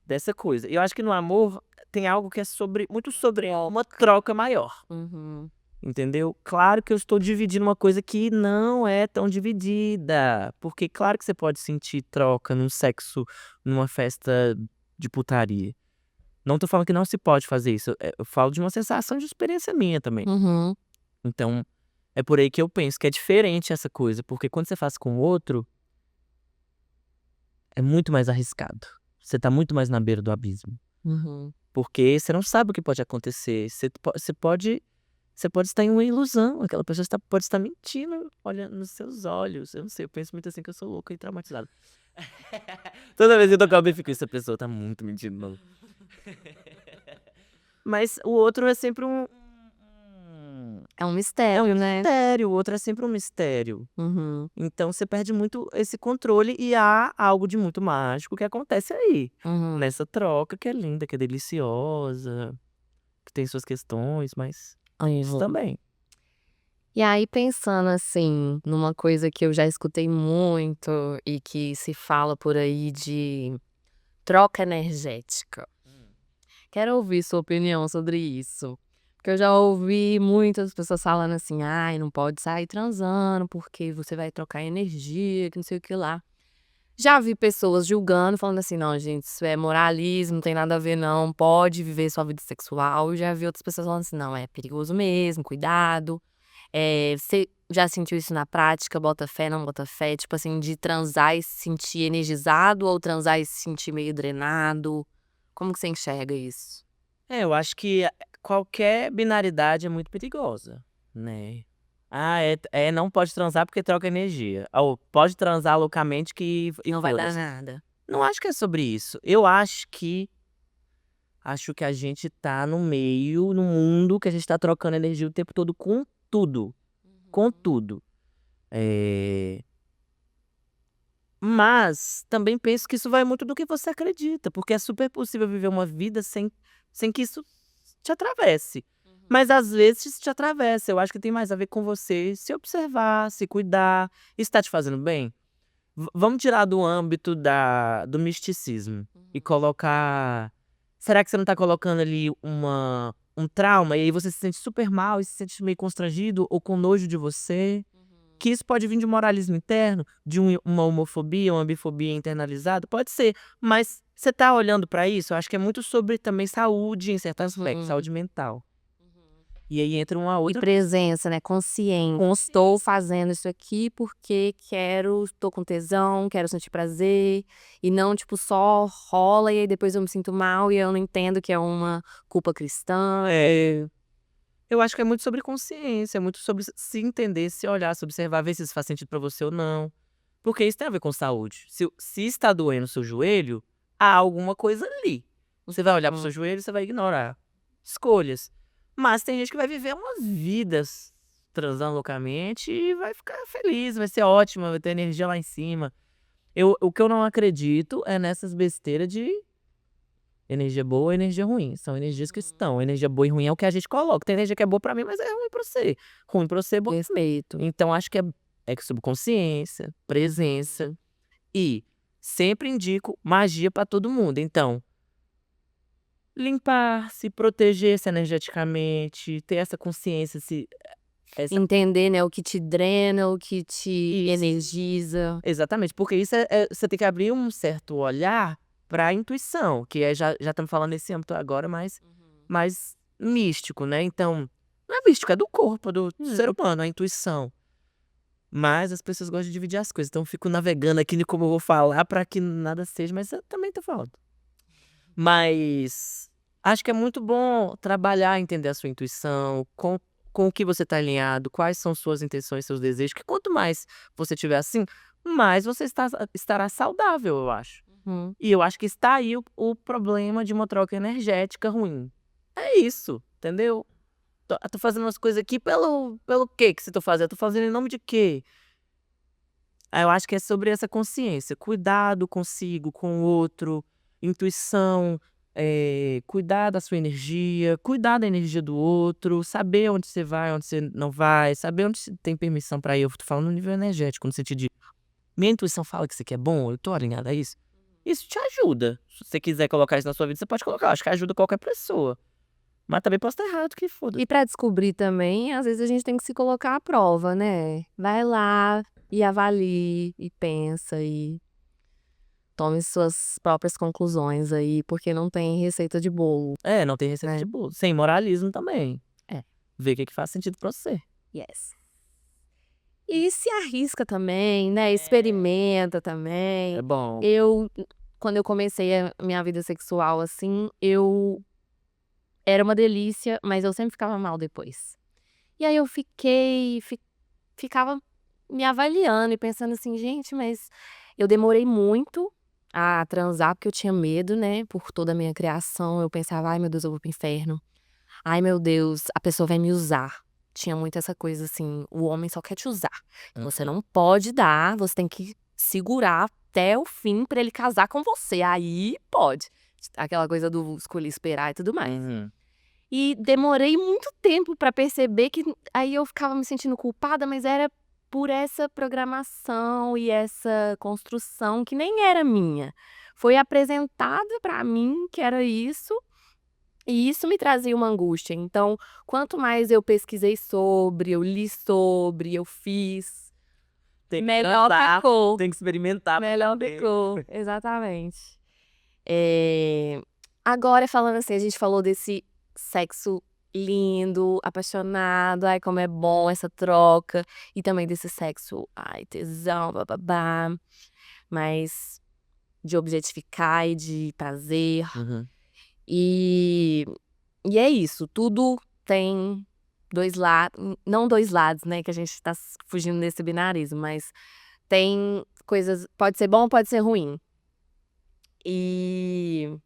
dessa coisa. E eu acho que no amor tem algo que é muito sobre uma troca maior. Uhum. Entendeu? Claro que eu estou dividindo uma coisa que não é tão dividida. Porque claro que você pode sentir troca num sexo, numa festa de putaria. Não tô falando que não se pode fazer isso. Eu falo de uma sensação de experiência minha também. Uhum. Então, é por aí que eu penso que é diferente essa coisa. Porque quando você faz com o outro, é muito mais arriscado. Você tá muito mais na beira do abismo. Porque você não sabe o que pode acontecer. Você pode estar em uma ilusão. Aquela pessoa pode estar mentindo, olhando nos seus olhos. Eu não sei, eu penso muito assim que eu sou louca e traumatizada. Toda vez que eu tocar o eu fico, essa pessoa tá muito mentindo, não. Mas o outro é sempre É um mistério, né? mistério. O outro é sempre um mistério. Uhum, Então você perde muito esse controle e há algo de muito mágico que acontece aí. uhum. Nessa troca que é linda, que é deliciosa, que tem suas questões, mas isso também. E aí, pensando assim, numa coisa que eu já escutei muito e que se fala por aí de troca energética. Quero ouvir sua opinião sobre isso. Porque eu já ouvi muitas pessoas falando assim: ai, não pode sair transando porque você vai trocar energia, que não sei o que lá. Já vi pessoas julgando, falando assim: não, gente, isso é moralismo, não tem nada a ver, não, pode viver sua vida sexual. E já vi outras pessoas falando assim: não, é perigoso mesmo, cuidado. Você já sentiu isso na prática? Bota fé, não bota fé? Tipo assim, de transar e se sentir energizado ou transar e se sentir meio drenado? Como que você enxerga isso? Eu acho que qualquer binaridade é muito perigosa, né. Não pode transar porque troca energia. Ou pode transar loucamente que e Não vai dar foda-se. nada. Não acho que é sobre isso. Acho que a gente tá no meio, num mundo que a gente tá trocando energia o tempo todo com tudo, com tudo. Eh, mas também penso que isso vai muito do que você acredita, porque é super possível viver uma vida sem que isso te atravesse. Mas às vezes isso te atravessa. Eu acho que tem mais a ver com você se observar, se cuidar. Isso tá te fazendo bem? Vamos tirar do âmbito do misticismo e colocar. Será que você não tá colocando ali um trauma e aí você se sente super mal e se sente meio constrangido ou com nojo de você? Que isso pode vir de um moralismo interno, de uma homofobia, uma bifobia internalizada? Pode ser, mas você tá olhando pra isso? Eu acho que é muito sobre também saúde em certos aspectos, Uhum. saúde mental. E aí entra uma E outra presença, né, consciente. Estou fazendo isso aqui porque estou com tesão, quero sentir prazer, e não, tipo, só rola e aí depois eu me sinto mal e eu não entendo que é uma culpa cristã. eu acho que é muito sobre consciência, é muito sobre se entender, se olhar, se observar, ver se isso faz sentido pra você ou não. Porque isso tem a ver com saúde. Se está doendo o seu joelho, há alguma coisa ali. Você vai olhar pro seu joelho e você vai ignorar. Escolhas. Mas tem gente que vai viver umas vidas transando loucamente e vai ficar feliz, vai ser ótima, vai ter energia lá em cima. O que eu não acredito é nessas besteiras de energia boa e energia ruim. São energias que estão. Energia boa e ruim é o que a gente coloca. Tem energia que é boa pra mim, mas é ruim pra você. Ruim pra você, boa. Respeito. Então acho que é subconsciência, presença. E sempre indico magia pra todo mundo. Então, limpar, se proteger-se energeticamente, ter essa consciência, essa Entender, né, o que te drena, o que te isso. energiza. Exatamente, porque isso você tem que abrir um certo olhar pra intuição, que já estamos falando nesse âmbito agora mais místico, né. Então, não é místico, é do corpo, do ser humano, a intuição. Mas as pessoas gostam de dividir as coisas, então eu fico navegando aqui de como eu vou falar pra que nada seja, mas eu também tô falando. Mas acho que é muito bom trabalhar, entender a sua intuição, com o que você está alinhado, quais são suas intenções, seus desejos, que quanto mais você tiver assim, mais você estará saudável, eu acho. Uhum. E eu acho que está aí o problema de uma troca energética ruim. É isso, entendeu? Tô fazendo umas coisas aqui pelo quê que você tô fazendo? Eu tô fazendo em nome de quê? Eu acho que é sobre essa consciência, cuidado consigo, com o outro, intuição, cuidar da sua energia, cuidar da energia do outro, saber onde você vai, onde você não vai, saber onde você tem permissão pra ir. Eu tô falando no nível energético, no sentido de minha intuição fala que isso aqui é bom, eu tô alinhada a isso. Isso te ajuda. Se você quiser colocar isso na sua vida, você pode colocar. Eu acho que ajuda qualquer pessoa. Mas também posso estar errado, que foda. E pra descobrir também, às vezes a gente tem que se colocar à prova, né. Vai lá e avalie, e pensa, e tome suas próprias conclusões aí, porque não tem receita de bolo, Não tem receita né. de bolo. Sem moralismo também. É. Ver o que que faz sentido pra você. Yes. E se arrisca também, né, experimenta É também. bom. Eu quando eu comecei a minha vida sexual, assim, eu era uma delícia, mas eu sempre ficava mal depois. E aí eu ficava me avaliando e pensando assim: "Gente, mas eu demorei muito a transar, porque eu tinha medo, né, por toda a minha criação, eu pensava: 'Ai meu Deus, eu vou para o inferno. Ai meu Deus, a pessoa vai me usar'". Tinha muito essa coisa assim, o homem só quer te usar. Então você Uhum. não pode dar, você tem que segurar até o fim pra ele casar com você, aí pode. Aquela coisa do escolher esperar e tudo mais. Uhum. E demorei muito tempo pra perceber que aí eu ficava me sentindo culpada, mas era por essa programação e essa construção que nem era minha. Foi apresentada pra mim que era isso, e isso me trazia uma angústia. Então, quanto mais eu pesquisei sobre, eu li sobre, eu fiz, Tem que melhor transar, ficou, tem que experimentar pra melhor saber. ficou. Exatamente. Eh, Agora falando assim, a gente falou desse sexo lindo, apaixonado, ai como é bom essa troca, e também desse sexo, ai tesão, bababá, mas de objetificar e de prazer. Uhum. E e é isso, tudo tem 2 lados, não 2 lados, né, que a gente tá fugindo desse binarismo, mas tem coisas, pode ser bom, pode ser ruim. E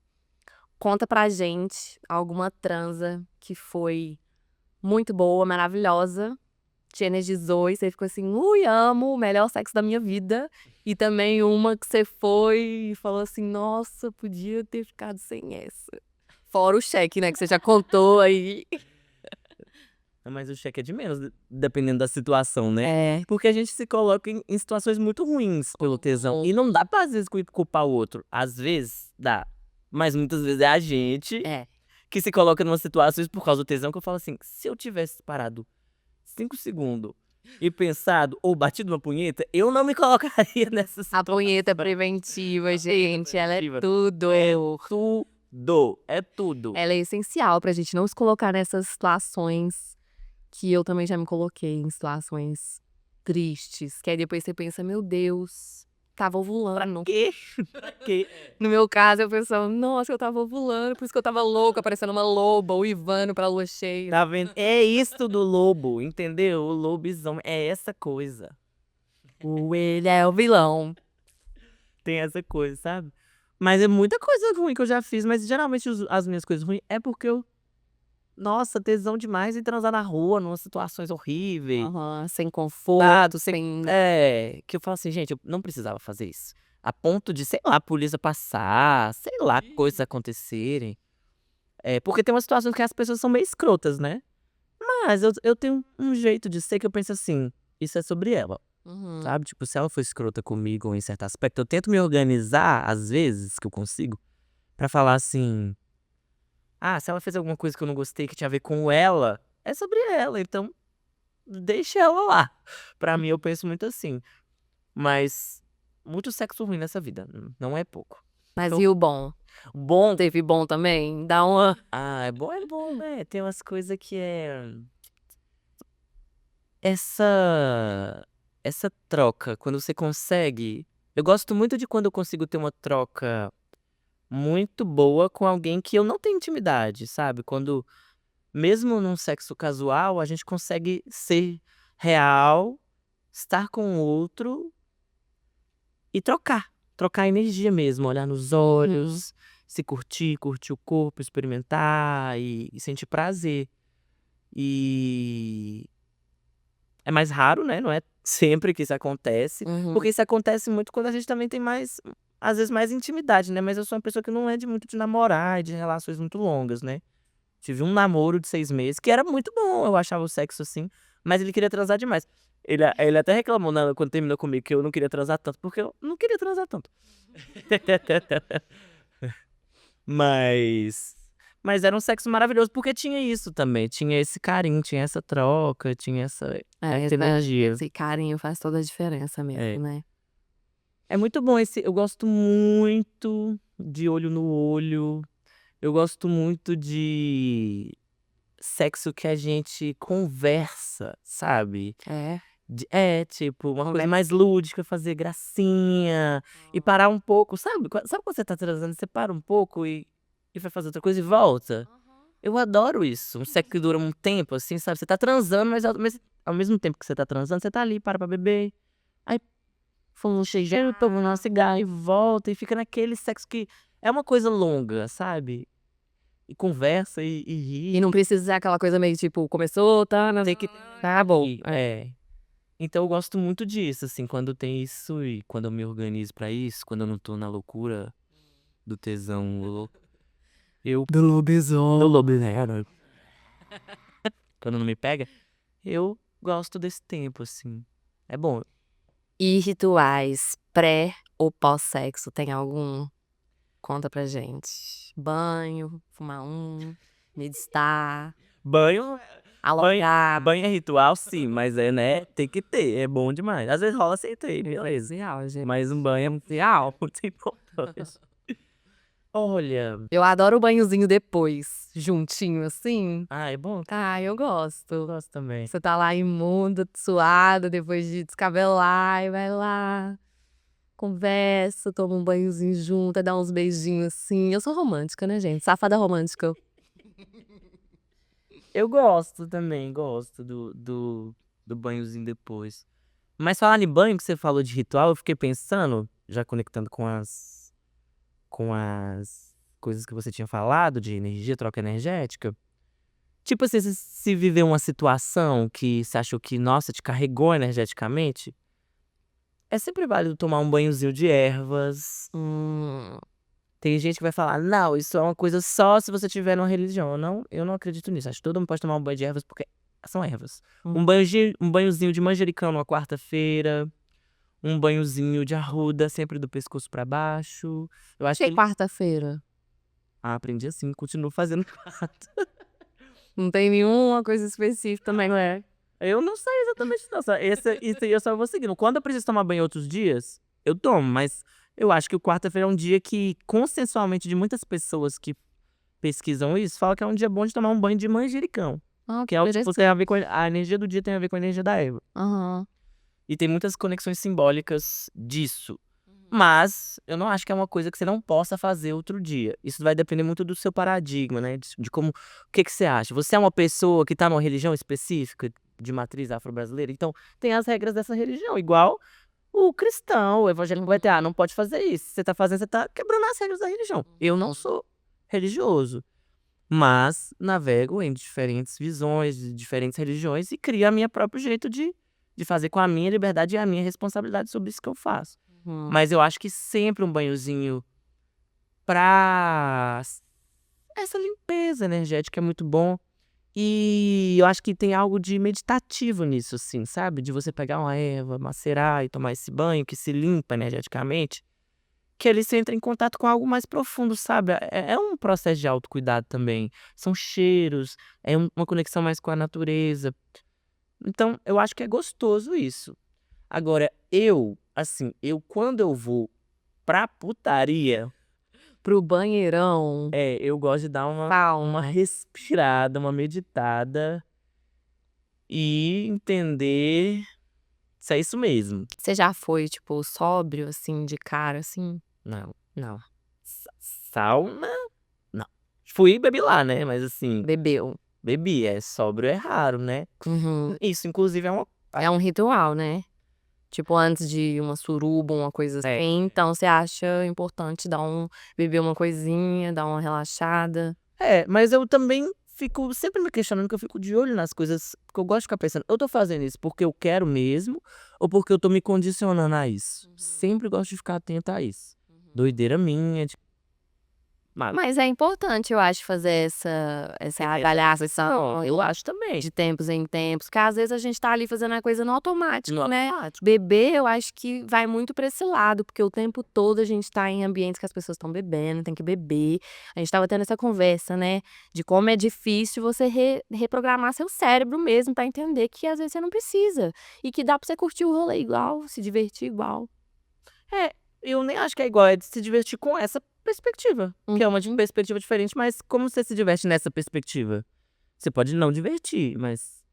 conta pra gente alguma transa que foi muito boa, maravilhosa, te energizou e você ficou assim: "Ui, amo, o melhor sexo da minha vida". E também uma que você foi e falou assim: "Nossa, podia ter ficado sem essa". Fora o cheque, né, que você já contou aí. Mas o cheque é de menos, dependendo da situação, né. É. Porque a gente se coloca em situações muito ruins pelo tesão, Uhum. e não dá pra às vezes culpar o outro. Às vezes dá, mas muitas vezes é a gente É. que se coloca numa situação por causa do tesão, que eu falo assim: "Se eu tivesse parado 5 segundos e pensado ou batido uma punheta, eu não me colocaria nessa A punheta situação". preventiva, A punheta gente, ela é preventiva tudo. é tudo, é tudo. Ela é essencial pra gente não se colocar nessas situações que eu também já me coloquei em situações tristes, que aí depois você pensa: "Meu Deus, estava ovulando". Quê? Pra quê? No meu caso, eu pensava: "Nossa, eu estava ovulando, por isso que eu estava louca, parecendo uma loba, uivando pra lua cheia". Tá vendo? É isso do lobo, entendeu? O lobisomem é essa coisa. Ele é o vilão. Tem essa coisa, sabe? Mas é muita coisa ruim que eu já fiz, mas geralmente as minhas coisas ruins é porque eu, nossa, tesão demais em transar na rua, numas situações horríveis, Aham, sem sabe? conforto, sem Que eu falo assim, gente, eu não precisava fazer isso. A ponto de, sei lá, a polícia passar, sei lá, coisas acontecerem. Porque tem umas situações que as pessoas são meio escrotas, né? Mas eu tenho um jeito de ser que eu penso assim, isso é sobre ela. Uhum. Sabe, tipo, se ela for escrota comigo em certo aspecto, eu tento me organizar, às vezes, que eu consigo, pra falar assim: "Ah, se ela fez alguma coisa que eu não gostei que tinha a ver com ela, é sobre ela, então deixa ela lá". Pra mim, eu penso muito assim. Mas muito sexo ruim nessa vida, não é pouco. Mas Então, e o bom? bom, Teve bom também? Dá uma é bom, né, tem umas coisas que essa troca, quando você consegue, eu gosto muito de quando eu consigo ter uma troca muito boa com alguém que eu não tenho intimidade, sabe. Quando, mesmo num sexo casual, a gente consegue ser real, estar com o outro e trocar energia mesmo, olhar nos olhos, se curtir, curtir o corpo, experimentar e sentir prazer. E é mais raro, né, não é sempre que isso acontece, uhum. porque isso acontece muito quando a gente também tem mais, às vezes, mais intimidade, né, mas eu sou uma pessoa que não é de muito de namorar e de relações muito longas, né. Tive um namoro de 6 meses que era muito bom, eu achava o sexo, assim, mas ele queria transar demais. Ele até reclamou quando terminou comigo que eu não queria transar tanto, porque eu não queria transar tanto. Mas era um sexo maravilhoso, porque tinha isso também, tinha esse carinho, tinha essa troca, tinha essa energia. Esse carinho faz toda a diferença É. mesmo, né. É muito bom eu gosto muito de olho no olho, eu gosto muito de sexo que a gente conversa, sabe. É? Tipo, uma coisa mais lúdica, fazer gracinha e parar um pouco, sabe? Sabe quando você tá transando, você para um pouco e vai fazer outra coisa e volta? Eu adoro isso. Um sexo que dura um tempo, assim, sabe? Você tá transando, mas ao mesmo tempo que você tá transando, você tá ali, para pra beber. Aí, fuma um cheiro, toma um cigarro e volta. E fica naquele sexo que é uma coisa longa, sabe? E conversa e ri. E não precisa ser aquela coisa meio tipo, começou, tá? Não sei que. Tá bom. É. Então eu gosto muito disso, assim, quando tem isso e quando eu me organizo pra isso, quando eu não tô na loucura do tesão louco. Do lobisomem. Quando não me pega, eu gosto desse tempo, assim. É bom. E rituais pré ou pós-sexo, tem algum? Conta pra gente. Banho, fumar meditar, Banho, alongar. banho é ritual, sim, mas né, tem que ter, é bom demais. Às vezes rola sem ter, beleza. Real, gente. Mas um banho é muito real, muito importante. Olha, Eu adoro o banhozinho depois, juntinho assim. é bom, Ah, eu eu gosto. gosto também. Você tá lá imunda, suada, depois de descabelar, e vai lá, conversa, toma um banhozinho junto, aí dá uns beijinhos assim. Eu sou romântica, né, gente? Safada romântica. Eu gosto também, gosto do banhozinho depois. Mas falar em banho, que você falou de ritual, eu fiquei pensando, já conectando com as coisas que você tinha falado, de energia, troca energética. Tipo assim, se viver uma situação que você achou que, nossa, te carregou energeticamente, é sempre válido tomar um banhozinho de ervas. Tem gente que vai falar, não, isso é uma coisa só se você tiver numa religião. Eu não acredito nisso. Acho que todo mundo pode tomar um banho de ervas porque são ervas. Um banhozinho de manjericão numa quarta-feira. Um banhozinho de arruda, sempre do pescoço pra baixo. Eu acho que Que quarta-feira? aprendi assim, continuo fazendo quarta. Não tem nenhuma coisa específica também, não é? Eu não sei exatamente não. Isso aí eu só vou seguindo. Quando eu preciso tomar banho outros dias, eu tomo, mas eu acho que o quarta-feira é um dia que, consensualmente, de muitas pessoas que pesquisam isso, falam que é um dia bom de tomar um banho de manjericão. Ah, Que é o que tem a ver com a energia do dia tem a ver com a energia da erva. Aham. E tem muitas conexões simbólicas disso. Mas eu não acho que é uma coisa que você não possa fazer outro dia. Isso vai depender muito do seu paradigma, né? De como. O que que você acha? Você é uma pessoa que tá numa religião específica de matriz afro-brasileira? Então, tem as regras dessa religião. Igual o cristão, o evangélico vai ter, não pode fazer isso. Você tá fazendo, você tá quebrando as regras da religião. Eu não sou religioso. Mas navego em diferentes visões, de diferentes religiões e crio a minha próprio jeito de fazer com a minha liberdade e a minha responsabilidade sobre isso que eu faço. Mas eu acho que sempre um banhozinho pra essa limpeza energética é muito bom. E eu acho que tem algo de meditativo nisso, assim, sabe? De você pegar uma erva, macerar e tomar esse banho que se limpa energeticamente. Que ali você entra em contato com algo mais profundo, sabe? É um processo de autocuidado também. São cheiros, é uma conexão mais com a natureza. Então, eu acho que é gostoso isso. Agora, eu quando eu vou pra putaria, Pro banheirão. eu gosto de dar uma Calma. respirada, uma meditada e entender se é isso mesmo. Você já foi, tipo, sóbrio, assim, de cara, assim? Não. Não. Sauna, não. Fui e bebi lá, né? Mas assim, Bebeu. bebi, sóbrio é raro, né? Uhum. Isso, inclusive, é uma. É um ritual, né? Tipo, antes de uma suruba, uma coisa assim. É. Então, você acha importante beber uma coisinha, dar uma relaxada? Mas eu também fico sempre me questionando, que eu fico de olho nas coisas, porque eu gosto de ficar pensando, eu tô fazendo isso porque eu quero mesmo ou porque eu tô me condicionando a isso? Sempre gosto de ficar atento a isso. Doideira minha. Mas é importante, eu acho, fazer essa avaliação Eu acho também. de tempos em tempos, porque às vezes a gente tá ali fazendo a coisa no automático, No né? automático. Beber, eu acho que vai muito pra esse lado, porque o tempo todo a gente tá em ambientes que as pessoas estão bebendo, tem que beber. A gente tava tendo essa conversa, né, de como é difícil você reprogramar seu cérebro mesmo pra entender que às vezes você não precisa e que dá pra você curtir o rolê igual, se divertir igual. Eu nem acho que é igual, é de se divertir com essa perspectiva. Que é uma perspectiva diferente, mas como você se diverte nessa perspectiva? Você pode não divertir, mas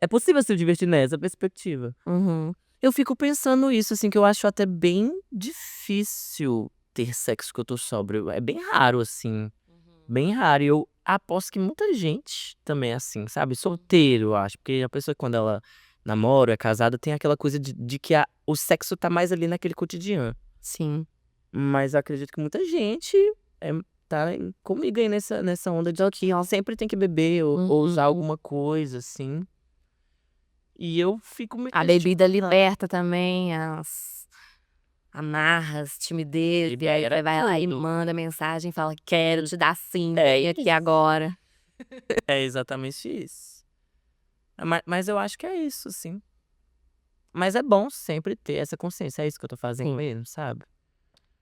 É possível se divertir nessa perspectiva. Uhum. Eu fico pensando isso, assim, que eu acho até bem difícil ter sexo que eu tô sóbrio. É bem raro, assim. Bem raro. E eu aposto que muita gente também é assim, sabe? Solteiro, eu acho. Porque a pessoa, quando ela namora, é casada, tem aquela coisa de que o sexo tá mais ali naquele cotidiano. Sim. Mas eu acredito que muita gente é, tá comigo aí nessa onda de que sempre tem que beber ou usar alguma coisa, assim. E eu fico me A bebida liberta também as amarras, timidez, e aí Libera você vai lá e tudo. manda mensagem e fala: quero te dar sim, É vem aqui agora. É exatamente isso. Mas eu acho que é isso, sim. Mas é bom sempre ter essa consciência. É isso que eu tô fazendo Sim. mesmo, sabe?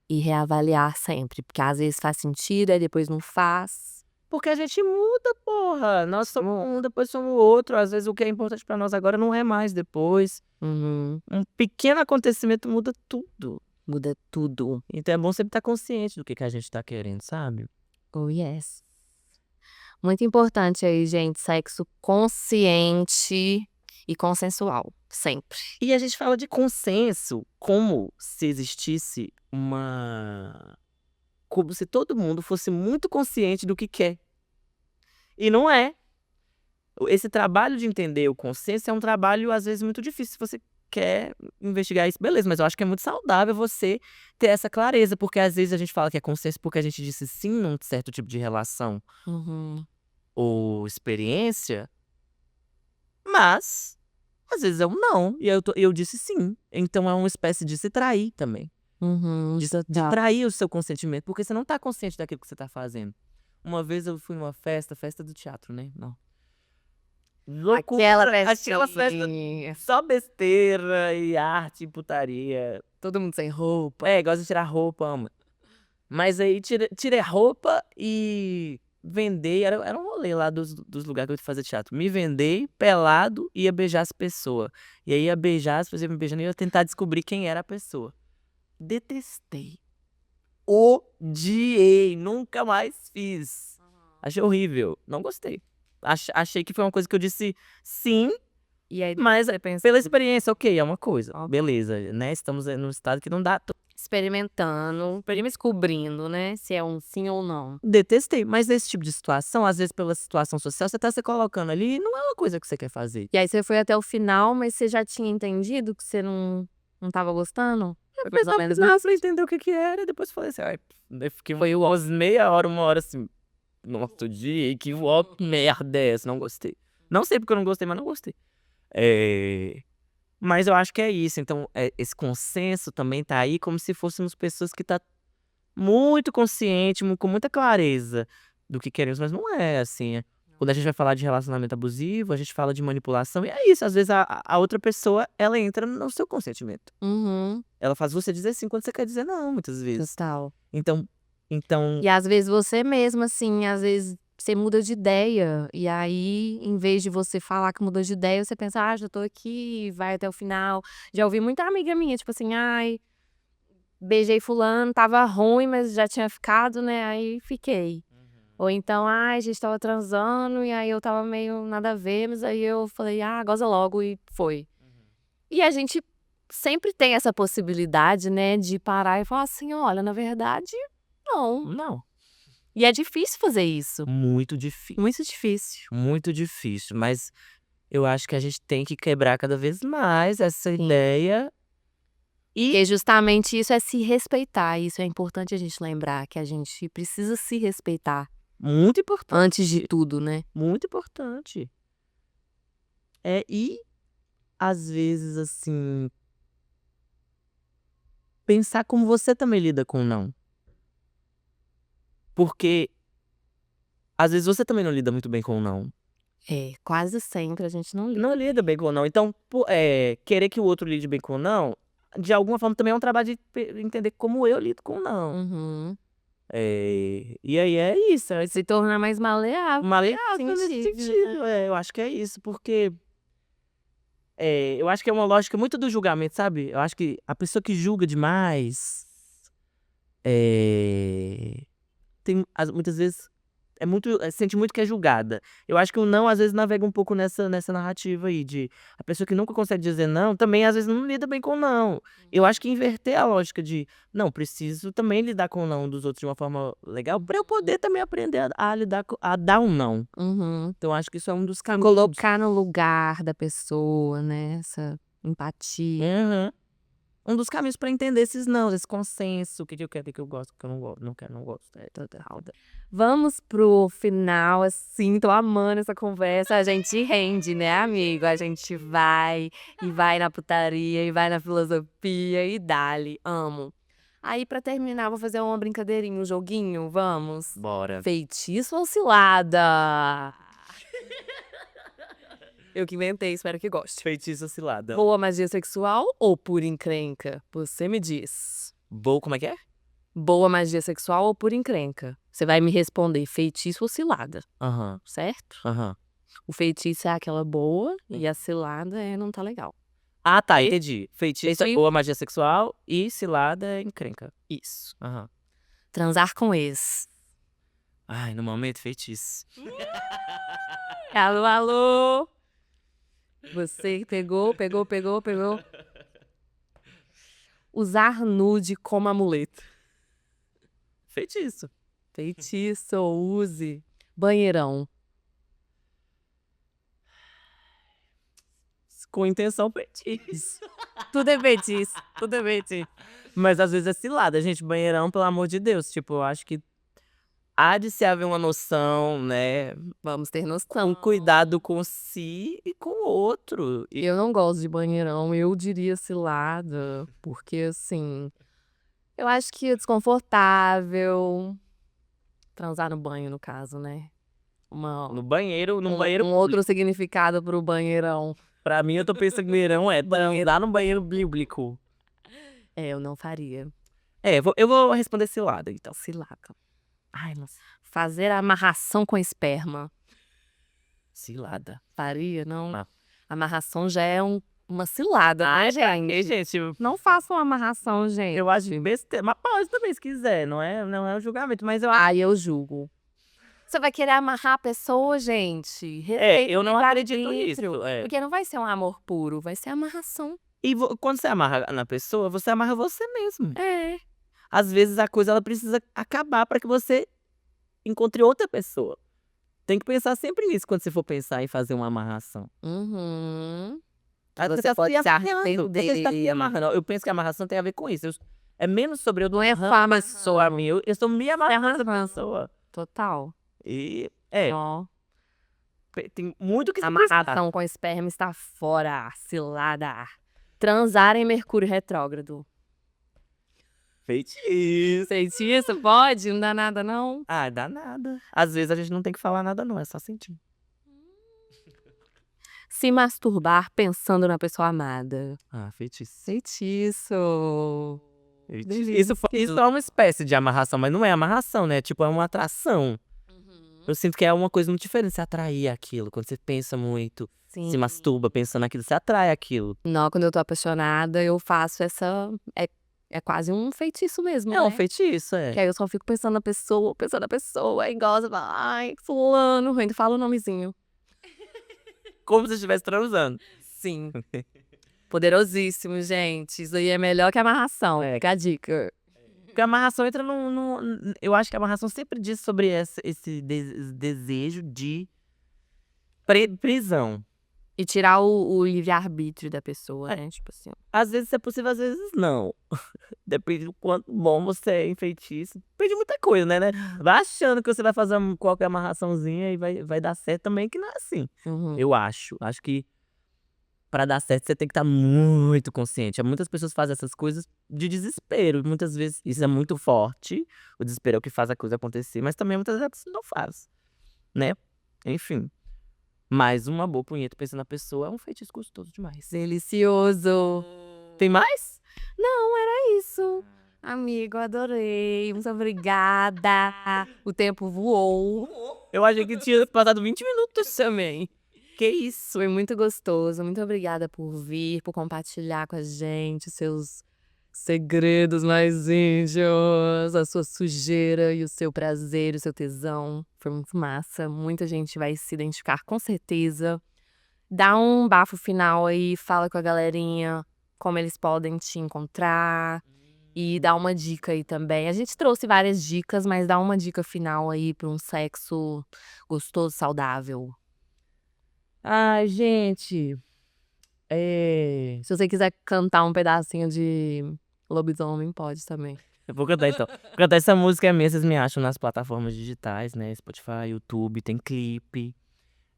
E reavaliar sempre, porque às vezes faz sentido, aí depois não faz. Porque a gente muda, porra. Nós somos um, depois somos outro. Às vezes o que é importante pra nós agora não é mais depois. Uhum. Um pequeno acontecimento muda tudo. Muda tudo. Então é bom sempre estar consciente do que a gente tá querendo, sabe? Oh, yes. Muito importante aí, gente, sexo consciente e consensual, sempre. E a gente fala de consenso como se existisse uma. Como se todo mundo fosse muito consciente do que quer. E não é. Esse trabalho de entender o consenso é um trabalho, às vezes, muito difícil. Se você quer investigar isso, beleza, mas eu acho que é muito saudável você ter essa clareza, porque às vezes a gente fala que é consenso porque a gente disse sim num certo tipo de relação Uhum. ou experiência, mas às vezes é um não, e eu disse sim. Então é uma espécie de se trair também. Uhum. De trair o seu consentimento, porque você não tá consciente daquilo que você tá fazendo. Uma vez eu fui numa festa do teatro, né? Não. Aquela Aquela festa festinha. só besteira e arte e putaria. Todo mundo sem roupa. É, gosta de tirar roupa, ama. Mas aí tirei a roupa e vendei. Era um rolê lá dos lugares que eu fazia teatro. Me vendei pelado e ia beijar as pessoas. E aí ia beijar, as pessoas iam me beijando e ia tentar descobrir quem era a pessoa. Detestei. Odiei. Nunca mais fiz. Achei horrível. Não gostei. Achei que foi uma coisa que eu disse sim, E aí mas você pensa, pela experiência, ok, é uma coisa. Ok. Beleza, né? Estamos num estado que não dá. experimentando, descobrindo, né, se é um sim ou não. Detestei. Mas nesse tipo de situação, às vezes pela situação social, você tá se colocando ali e não é uma coisa que você quer fazer. E aí você foi até o final, mas você já tinha entendido que você não estava gostando? Foi mais ou menos Não, isso? pra entender o que que era, e depois falei assim, ai, daí fiquei Foi o umas meia hora, uma hora assim, no outro dia, e que merda é essa? Não gostei. Não sei porque eu não gostei, mas não gostei. Mas eu acho que é isso. Então, esse consenso também tá aí como se fôssemos pessoas que tá muito consciente, com muita clareza do que queremos, mas não é assim. Quando a gente vai falar de relacionamento abusivo, a gente fala de manipulação, e é isso. Às vezes a outra pessoa, ela entra no seu consentimento. Uhum, Ela faz você dizer sim quando você quer dizer não, muitas vezes. total. Então, E às vezes você mesma, assim, às vezes você muda de ideia, e aí, em vez de você falar que mudou de ideia, você pensa: "Ah, já tô aqui, vai até o final". Já ouvi muita amiga minha, tipo assim: "Ai, beijei fulano, estava ruim, mas já tinha ficado, né, aí fiquei". Ou então: "Ai, a gente estava transando, e aí eu estava meio nada a ver, mas aí eu falei: 'Ah, goza logo'", e foi. E a gente sempre tem essa possibilidade, né, de parar e falar assim: "Olha, na verdade, não". não. E é difícil fazer isso, Muito difícil. muito difícil. Muito difícil. Mas eu acho que a gente tem que quebrar cada vez mais essa Sim. ideia. Porque justamente isso é se respeitar, isso é importante a gente lembrar, que a gente precisa se respeitar Muito importante. antes de tudo, né. Muito importante. E às vezes, assim, pensar como você também lida com o não. Porque às vezes você também não lida muito bem com o não. É, quase sempre a gente não lida. Não lida bem com o não. Então, querer que o outro lide bem com o não, de alguma forma também é um trabalho de entender como eu lido com o não. Uhum. E aí é isso. Se tornar mais maleável. Maleável nesse sentido, sentido. Eu acho que é isso, porque eu acho que é uma lógica muito do julgamento, sabe? Eu acho que a pessoa que julga demais, muitas vezes sente muito que é julgada. Eu acho que o não, às vezes, navega um pouco nessa narrativa aí de a pessoa que nunca consegue dizer não, também, às vezes, não lida bem com o não. Eu acho que inverter a lógica de, não, preciso também lidar com o não dos outros de uma forma legal pra eu poder também aprender a lidar a dar um não. Uhum. Então, acho que isso é um dos caminhos. Colocar no lugar da pessoa, né, essa empatia. Uhum. Um dos caminhos pra entender esses não, esse consenso, o que eu quero, o que eu gosto, o que eu não gosto, não quero, não gosto. Vamos pro final, assim, tô amando essa conversa. A gente rende, né, amigo? A gente vai e vai na putaria e vai na filosofia e dali, amo. Aí, pra terminar, vou fazer uma brincadeirinha, um joguinho, vamos? Bora. Feitiço ou cilada? Eu que inventei, espero que goste. Feitiço cilada. Boa magia sexual ou pura encrenca? Você me diz. Como é que é? Boa magia sexual ou pura encrenca? Você vai me responder feitiço ou cilada, Aham, certo? aham. O feitiço é aquela boa e a cilada não tá legal. Ah, tá, entendi. Feitiço Feitiço. ou a magia sexual e cilada é encrenca. Isso. Aham. Transar com ex. Ai, no momento, feitiço. Alô, alô? Você pegou. Usar nude como amuleto. Feitiço. Feitiço, use. Banheirão. Com intenção, feitiço. Tudo é feitiço, tudo é feitiço. Mas às vezes é cilada, gente. Banheirão, pelo amor de Deus. Tipo, eu acho que há de se haver uma noção, né? Vamos ter noção. Um cuidado com si e com o outro. E Eu não gosto de banheirão, eu diria cilada, porque assim, eu acho que é desconfortável transar no banho, no caso, né? no banheiro, Um outro significado pro banheirão. pra mim, eu tô pensando que banheirão é transar no banheiro bíblico. Eu não faria. Eu vou responder cilada, então. Cilada. Ai, nossa. Fazer amarração com esperma. Cilada. Faria, não? Não. Amarração já é uma cilada, né, gente? E, gente, Não façam amarração, gente. eu acho besteira. Mas pode também, se quiser. Não é um julgamento, mas eu acho. Aí eu julgo. Você vai querer amarrar a pessoa, gente? Respeita Eu o não acredito livre-arbítrio. nisso. Porque não vai ser um amor puro, vai ser amarração. E quando você amarra na pessoa, você amarra você mesmo. É. Às vezes a coisa ela precisa acabar pra que você encontre outra pessoa. Tem que pensar sempre nisso quando você for pensar em fazer uma amarração. Uhum. Aí Você tá pode se se amarrando, você está se arrepender. amarrando. Eu penso que a amarração tem a ver com isso. É menos sobre eu Não é amarrando a pessoa fácil. minha. Eu estou me amarrando a amarrando. pessoa. Total. E Ó. tem muito que se pensar. Amarração com esperma está fora. Cilada. Transar em Mercúrio retrógrado. Feitiço. Feitiço? Pode? Não dá nada, não? Ah, dá nada. Às vezes a gente não tem que falar nada não, é só sentir. Se masturbar pensando na pessoa amada. Ah, feitiço. Feitiço. Isso é uma espécie de amarração, mas não é amarração, né? Tipo, é uma atração. Eu sinto que é uma coisa muito diferente você atrair aquilo. Quando você pensa muito, Sim. se masturba pensando naquilo, você atrai aquilo. Não, quando eu tô apaixonada, eu faço essa. É quase um feitiço mesmo. É um né? feitiço, Que aí eu só fico pensando na pessoa, aí gosta, fala, ai, fulano, eu ainda falo o nomezinho. Como se estivesse transando. Sim. Poderosíssimo, gente. Isso aí é melhor que amarração. Fica a dica. Porque a amarração entra eu acho que a amarração sempre diz sobre esse desejo de prisão. E tirar o livre-arbítrio da pessoa, né? Tipo assim. Às vezes é possível, às vezes não. Depende do quanto bom você é em feitiço. Depende de muita coisa, né? Vai achando que você vai fazer qualquer amarraçãozinha e vai dar certo também, que não é assim. Uhum. Eu acho. Acho que pra dar certo você tem que estar muito consciente. Muitas pessoas fazem essas coisas de desespero. Muitas vezes isso é muito forte. O desespero é o que faz a coisa acontecer. Mas também muitas vezes a pessoa não faz. Né? Enfim. Mas uma boa punheta pensando na pessoa é um feitiço gostoso demais. Delicioso. Tem mais? Não, era isso. Amigo, adorei. Muito obrigada. O tempo voou. Eu achei que tinha passado 20 minutos também. Que isso, foi muito gostoso. Muito obrigada por vir, por compartilhar com a gente seus segredos mais íntimos, a sua sujeira e o seu prazer, o seu tesão. Foi muito massa, muita gente vai se identificar com certeza. Dá um bafo final aí, fala com a galerinha como eles podem te encontrar e dá uma dica aí também. A gente trouxe várias dicas, mas dá uma dica final aí para um sexo gostoso, saudável. Ai, gente. Se você quiser cantar um pedacinho de Lobisomem, pode também. Eu vou cantar então. Vou cantar essa música é minha, vocês me acham nas plataformas digitais, né? Spotify, YouTube, tem clipe.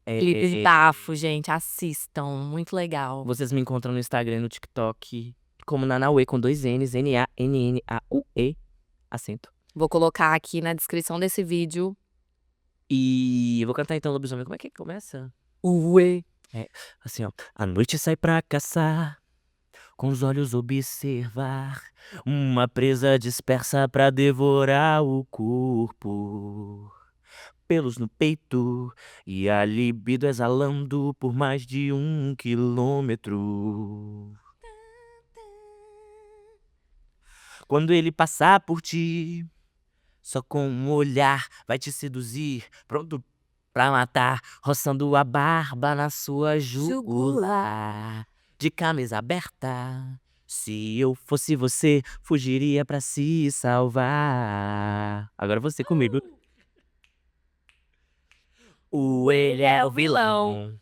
Clipe de bafo, gente, assistam, muito legal. Vocês me encontram no Instagram e no TikTok como Nanauê com 2 N's, N-A-N-N-A-U-E, acento. Vou colocar aqui na descrição desse vídeo. E eu vou cantar então Lobisomem. Como é que começa? Ué. Assim, ó. A noite sai pra caçar, com os olhos observar uma presa dispersa pra devorar o corpo. Pelos no peito e a libido exalando por mais de 1 quilômetro. Quando ele passar por ti, só com um olhar vai te seduzir, pronto pra matar, roçando a barba na sua jugular. De camisa aberta, se eu fosse você, fugiria pra se salvar. Agora você comigo. Ele é o vilão.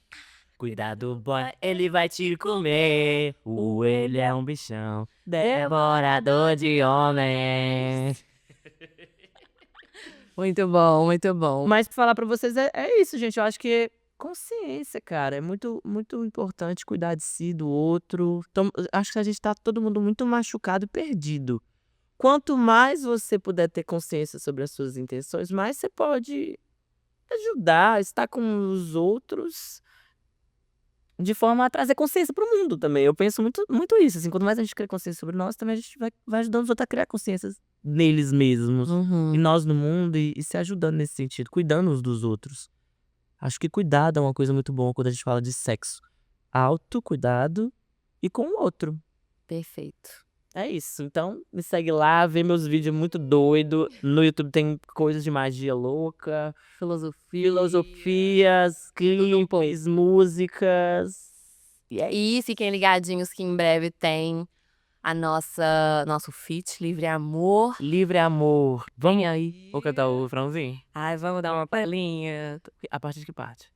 Cuidado, boy, ele vai te comer. Ele é um bichão, devorador de homens. Muito bom, muito bom. Mas pra falar pra vocês é isso, gente. Eu acho que consciência, cara. É muito, muito importante cuidar de si, do outro. Então, acho que a gente tá todo mundo muito machucado e perdido. Quanto mais você puder ter consciência sobre as suas intenções, mais você pode ajudar, estar com os outros de forma a trazer consciência pro mundo também. Eu penso muito, muito isso, assim. Quanto mais a gente cria consciência sobre nós, também a gente vai ajudando os outros a criar consciência neles mesmos. E nós no mundo, e se ajudando nesse sentido, cuidando uns dos outros. Acho que cuidado é uma coisa muito boa quando a gente fala de sexo. Autocuidado e com o outro. Perfeito. É isso. Então, me segue lá, vê meus vídeos muito doido. No YouTube tem coisas de magia louca, filosofias, clipes, músicas. E é E fiquem ligadinhos que em breve tem a nosso feat, Livre Amor. Livre Amor. Vamos Vem aí. Vou cantar o refrãozinho? Ai, vamos dar uma palhinha. A partir de que parte?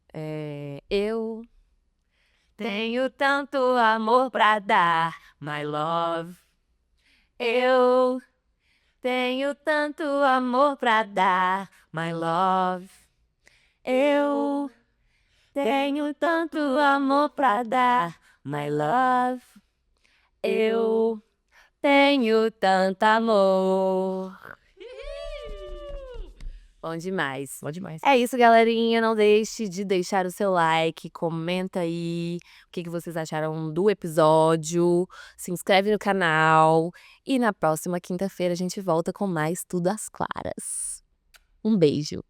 Eu tenho tanto amor pra dar, my love. Eu tenho tanto amor pra dar, my love. Eu tenho tanto amor pra dar, my love. Eu tenho tanto amor. Bom demais. Bom demais. É isso, galerinha. Não deixe de deixar o seu like, comenta aí o que vocês acharam do episódio, se inscreve no canal e na próxima quinta-feira a gente volta com mais Tudo às Claras. Um beijo.